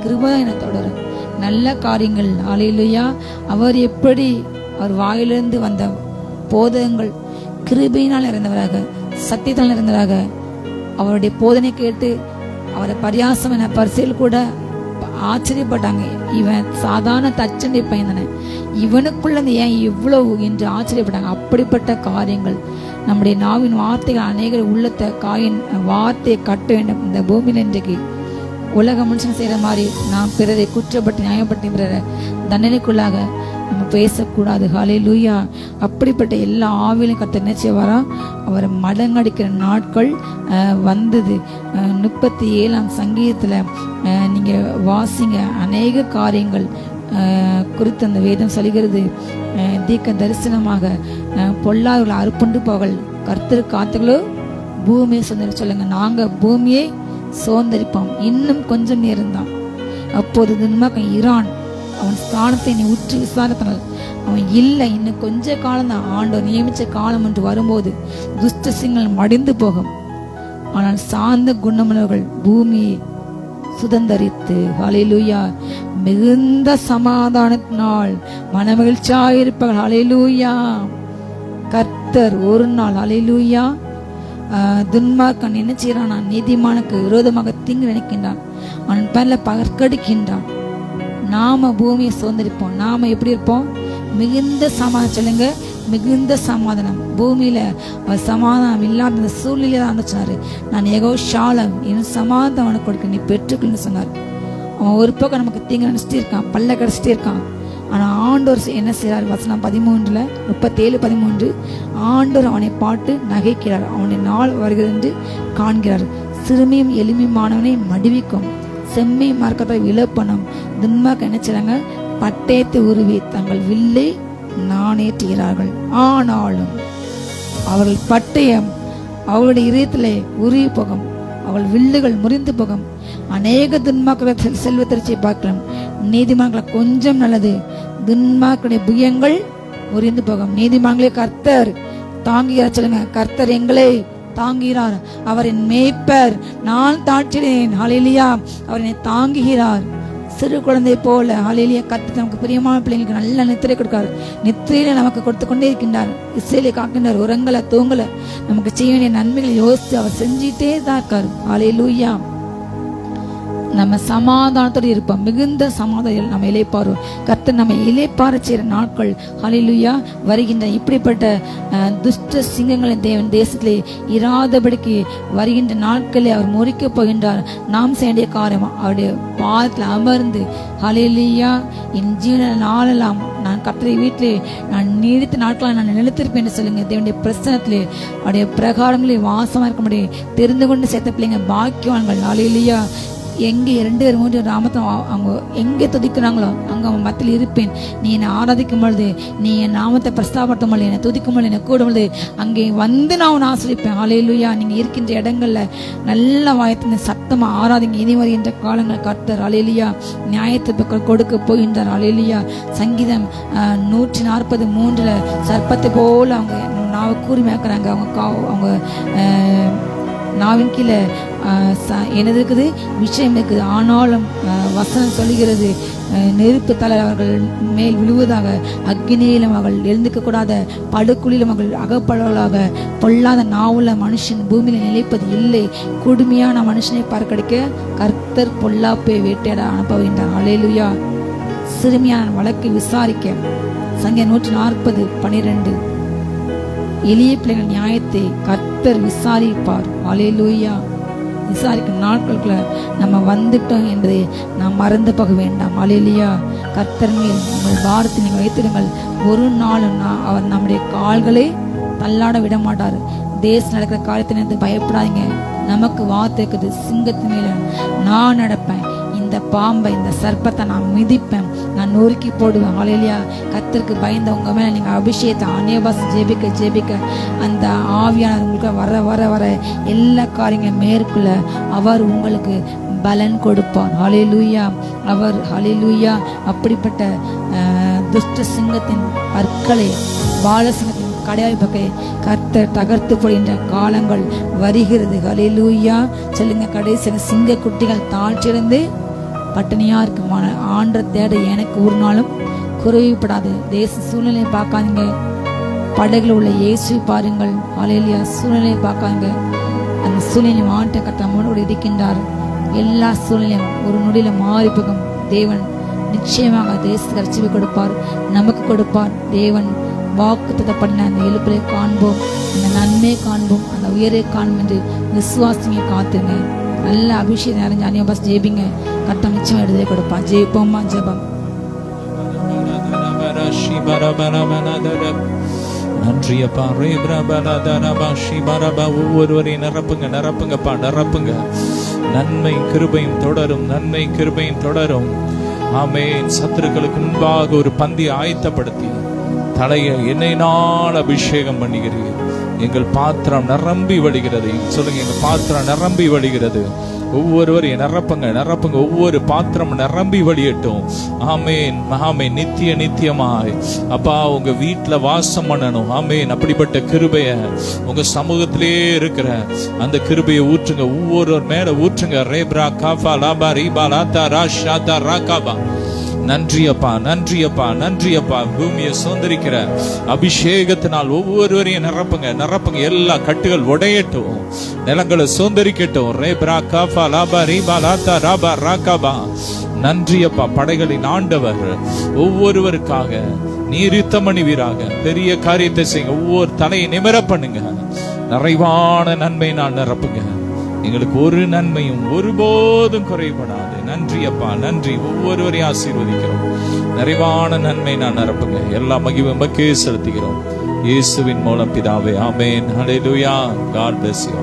கிருபை தான் என்னை தொடரும், நல்ல காரியங்கள். ஹல்லேலூயா. அவர் எப்படி அவர் வாயிலிருந்து வந்த போதகங்கள் கிருபையினால் இருந்தவராக, சத்தியத்தால் இருந்தவராக, அவருடைய போதனை கேட்டு அவரை பரியாசம் என பரிசையில் கூட ஆச்சரியப்பட்டாங்க. இவன் சாதாரண தச்சண்டை பையன், இவனுக்குள்ள ஏன் இவ்வளவு என்று ஆச்சரியப்பட்டாங்க. அப்படிப்பட்ட காரியங்கள் நம்முடைய நாவின் வார்த்தைகள் அநேகர் உள்ளத்தை காயின் வார்த்தையை கட்ட வேண்டும். இந்த பூமியில் இன்றைக்கு உலக மனுஷன் செய்யற மாதிரி நாம் பிறரை குற்றப்பட்டு நியாயப்பட்டு பிறரை தண்டனைக்குள்ளாக நம்ம பேசக்கூடாது. ஹல்லேலூயா. அப்படிப்பட்ட எல்லா ஆவிலையும் கர்த்தர் என்ன செய்வாரா? அவரை மடங்கடிக்கிற நாட்கள் வந்தது. 37ஆம் சங்கீதத்துல நீங்க வாசிங்க. அநேக காரியங்கள் குறித்து அந்த வேதம் சொல்கிறது. தீர்க்க தரிசனமாக பொல்லாதவர்கள் அறுப்புண்டு போகள், கர்த்தர் காத்துகளோ பூமியை சுதந்திர சொல்லுங்க. நாங்க பூமியை சோந்தரிப்போம். இன்னும் கொஞ்சம் நேரம் தான். அப்போது துன்மார்க்கன் ஈரான் அவன் ஸ்தானத்தை நீ உற்று விசாரித்தனால் அவன் இல்லை, இன்னும் கொஞ்ச காலம் தான். ஆண்டவர் நியமிச்ச காலம் என்று வரும்போது துஷ்ட சிங்கங்கள் மடிந்து போகும். ஆனால் சார்ந்த குணமுள்ளவர்கள் பூமியை சுதந்தரித்து ஹல்லேலூயா மிகுந்த சமாதானத்தினால் மனமகிழ்ச்சியாயிருப்பார்கள். ஹல்லேலூயா. கர்த்தர் ஒரு நாள் ஹல்லேலூயா துன்மார்க்கன் என்ன செய்யறான்? நீதிமானுக்கு விரோதமாக தீங்கு நினைக்கின்றான், அவன் பேர்ல பகற்கடிக்கின்றான். நாம பூமியை சுதந்திரிப்போம். நாம எப்படி இருப்போம்? மிகுந்த சமாதானம். சொல்லுங்க, மிகுந்த சமாதானம். பூமியில சமாதானம் இல்லாத சூழ்நிலை தான் சொன்னாரு. நான் யெகோவா ஷாலம், என் சமாதானம் அவனுக்கு கொடுக்க நீ பெற்றுக்கொள்னு சொன்னார். அவன் ஒரு பக்கம் நமக்கு தீங்கு நினைச்சிட்டே இருக்கான், பல்ல கடிச்சிட்டே இருக்கான். ஆனா ஆண்டவர் என்ன செய்யறார்? வசனம் 13 37-13 ஆண்டவர் அவனை பாட்டு நகைக்கிறார். அவனை நாள் வருகிறது என்று காண்கிறார். சிறுமியும் எளிமையானவனை மடிவிக்கும், செம்மை மார்க்கத்தை இழப்பனும். துன்மார்க்கர் என்ன செய்றாங்க? பட்டயத்தை உருவி தங்கள் வில்லை நாணேற்றுகிறார்கள். ஆனாலும் அவர்கள் பட்டயம் அவருடைய இதயத்திலே உருவி போகும், அவள் வில்லுகள் முறிந்து போகும். அநேக துன்மார்க்கர்கள் செல்வத்திற்சை பார்க்கலாம், நீதிமான்களை கொஞ்சம் நல்லது. துன்மார்க்கருடைய புயங்கள் முறிந்து போகும். நீதிமான்களே கர்த்தர் தாங்குகிறார். சொல்லுங்க, கர்த்தர் எங்களை தாங்குகிறார். அவரின் மேய்ப்பர், நான் தாழ்ச்சினேன். ஹல்லேலூயா. அவர் என்னை தாங்குகிறார். சிறு குழந்தை போல ஹல்லேலூயா. கர்த்தர் நமக்கு பிரியமான பிள்ளைங்களுக்கு நல்ல நித்திரை கொடுக்காரு. நித்திரையில நமக்கு கொடுத்து கொண்டே இருக்கின்றார். இசையில காக்கின்றார். உரங்களை தூங்கல நமக்கு செய்ய வேண்டிய நன்மைகளை யோசித்து அவர் செஞ்சிட்டே தான் இருக்காரு. ஹல்லேலூயா. நம்ம சமாதானத்தோடு இருப்போம். மிகுந்த சமாதானம் நம்ம இளைப்பாரு. கர்த்தர் நம்ம இளைப்பாற செய்கிற நாட்கள் ஹல்லேலூயா வருகின்ற. இப்படிப்பட்ட துஷ்ட சிங்கங்களின் தேவன் தேசத்திலே இராதபடிக்கு வருகின்ற நாட்களில் அவர் முறிக்கப் போகின்றார். நாம் செய்ய வேண்டிய காரியம் அவருடைய பாதத்தில் அமர்ந்து ஹல்லேலூயா என் ஜீவன நாளெல்லாம் நான் கர்த்தரை வீட்டிலே நான் நீடித்த நாட்களாக நான் நிலைத்திருப்பேன் என்று சொல்லுங்க. தேவனுடைய பிரசனத்திலே அவருடைய பிரகாரங்களில் வாசமாக இருக்க முடியும். தெரிந்து கொண்டு சேர்த்த பிள்ளைங்க பாக்கியவான்கள். ஹல்லேலூயா. எங்கே 2 பேர் 3 ராமத்தை அவங்க எங்கே துதிக்கிறாங்களோ அங்கே அவன் மத்தியில் இருப்பேன். நீ என்னை ஆராதிக்கும் பொழுது, நீ என் நாமத்தை பிரஸ்தாபடுத்தும் பொழுது, என்னை துதிக்கும் பொழுது, என்னை கூடும் பொழுது அங்கே வந்து நான் உன்னை ஆசிரிப்பேன். ஹல்லேலூயா. நீங்கள் இருக்கின்ற இடங்கள்ல நல்ல வாயத்தின் சத்தமாக ஆராதிங்க. இனி வருகின்ற காலங்கள் கர்த்தர் ஹல்லேலூயா நியாயத்தை கொடுக்க போகின்றார். ஹல்லேலூயா. சங்கீதம் 143 சர்ப்பத்தை போல அவங்க நாவை கூறி மேய்க்கிறாங்க. அவங்க நாவின் கீழே என்னது இருக்குது? விஷயம் இருக்குது. ஆனாலும் வசனம் சொல்லுகிறது, நெருப்பு தலை அவர்கள் மேல் விழுவதாக, அக்னியிலும் அவர்கள் எழுந்துக்க கூடாத, படுக்குழியிலும் அவர்கள் அகப்படலாக. பொல்லாத நாவுள்ள மனுஷன் பூமியில நிலைப்பது இல்லை. கொடுமையான மனுஷனை பார்க்கடிக்க கர்த்தர் பொல்லாப்பை வேட்டையாட அனுப்புகின்றார். ஹல்லேலூயா. சிறுமியான வழக்கை விசாரிக்க சங்கீதம் 140:12 எளிய பிள்ளைகள் நியாயத்தை கர்த்தர் விசாரிப்பார். ஹல்லேலூயா. விசாரிக்கும் நாட்களுக்குள்ள நம்ம வந்துட்டோம் என்பதை நாம் மறந்து போக வேண்டாம். ஹல்லேலூயா. கர்த்தர் மேல் உங்கள் பாரத்தை நீங்கள் வைத்திடுங்கள். ஒரு நாளும் அவர் நம்முடைய கால்களை தள்ளாட விட மாட்டார். தேசம் நடக்கிற காரியத்தை பயப்படாதீங்க. நமக்கு வார்த்தை இருக்குது, சிங்கத்தின் மேல நான் நடப்பேன், இந்த பாம்பை இந்த சர்ப்பத்தை நான் மிதிப்பேன், நான் நொறுக்கி போடுவேன். ஹல்லேலூயா. கர்த்தருக்கு பயந்த உங்க மேல நீங்க அபிஷேகத்தை அநேபாஸ் ஜெபிக்க ஜெபிக்க அந்த ஆவியானவர் உங்களுக்கு வர வர வர எல்லா காரியங்களும் மேற்குள்ள அவர் உங்களுக்கு பலன் கொடுப்பார். ஹல்லேலூயா. அவர் ஹல்லேலூயா அப்படிப்பட்ட துஷ்ட சிங்கத்தின் பற்களை பாலசிங்கத்தின் கடையாய் பக்கை கர்த்தர் தகர்த்து போடுகின்ற காலங்கள் வருகிறது. ஹல்லேலூயா. சொல்லுங்க, கடைசியில் சிங்க குட்டிகள் தாழ்ச்சியிருந்து பட்டினியா இருக்குமான ஆண்ட தேட எனக்கு ஒரு நாளும் குறைவுபடாது. தேச சூழ்நிலையை பார்க்காதீங்க, படகுல உள்ள இயேசு பாருங்கள். ஹல்லேலூயா. சூழ்நிலையை பார்க்காதீங்க, அந்த சூழ்நிலை மாற்ற கட்டமோடு இருக்கின்றார். எல்லா சூழ்நிலையும் ஒரு நொடியில மாறி போகும். தேவன் நிச்சயமாக தேசத்துக்கு ரட்சிப்பை கொடுப்பார், நமக்கு கொடுப்பார். தேவன் வாக்குத்தத்தம் பண்ண அந்த எழுப்பலை காண்போம், அந்த நன்மையை காண்போம், அந்த உயரை காண்போம் என்று விசுவாசிங்க. காத்துங்க, நல்ல அபிஷேகம் நிறைஞ்ச அநேபாஸ் ஜெபிங்க. கர்த்தர் நிச்சயம் எடுத்து கொடுப்பார். ஜெயிப்போமா? ஜெபம். நன்றியப்பா. ஒவ்வொருவரையும் நிரப்புங்க, நிரப்புங்கப்பா, நிரப்புங்க. நன்மை கிருபையும் தொடரும், நன்மை கிருபையும் தொடரும். ஆமென். சத்துருக்களுக்கு முன்பாக ஒரு பந்தி ஆயத்தப்படுத்தி தலையை எண்ணெயினால் அபிஷேகம் பண்ணுகிறீர். எங்கள் பாத்திரம் நிரம்பி வழிகிறது. சொல்லுங்க, எங்கள் பாத்திரம் நிரம்பி வழிகிறது. ஒவ்வொருவரையும் நிரப்புங்க, நிரப்புங்க. ஒவ்வொரு பாத்திரம் நிரம்பி வழியட்டும். ஆமேன், ஆமேன். நித்திய நித்தியமாய் அப்பா உங்க வீட்டுல வாசம் பண்ணணும். ஆமேன். அப்படிப்பட்ட கிருபைய உங்க சமூகத்திலே இருக்கிற அந்த கிருபையை ஊற்றுங்க, ஒவ்வொருவர் மேல ஊற்றுங்க. ரேப்ரா காஃபா லாபா ரீபா லாத்தா ராஷாதா ராகாபா. நன்றியப்பா, நன்றியப்பா, நன்றியப்பா. பூமியை சுதந்திரிக்கிற அபிஷேகத்தினால் ஒவ்வொருவரையும் நிரப்புங்க, நிரப்புங்க. எல்லா கட்டுகள் உடையட்டும், நிலங்களை சுதந்திரிக்கட்டும். ரேப்ரா காஃபா லாபா ரீபா லாத்தா ராபா ராகாபா. நன்றியப்பா. படைகளின் ஆண்டவர் ஒவ்வொருவருக்காக நீர் யுத்தம் பண்ணுவீராக. பெரிய காரியத்தை செய்யுங்க. ஒவ்வொரு தலையை நிமிர பண்ணுங்க. நிறைவான நன்மை நான் நிரப்புங்க. எங்களுக்கு ஒரு நன்மையும் ஒருபோதும் குறைபடாது. நன்றி அப்பா, நன்றி. ஒவ்வொருவரையும் ஆசீர்வதிக்கிறோம். நிறைவான நன்மை நான் நிரப்புங்க. எல்லா மகிமையும் செலுத்துகிறோம் இயேசுவின் மூலம் பிதாவே. ஆமென். ஹல்லேலூயா. God bless you.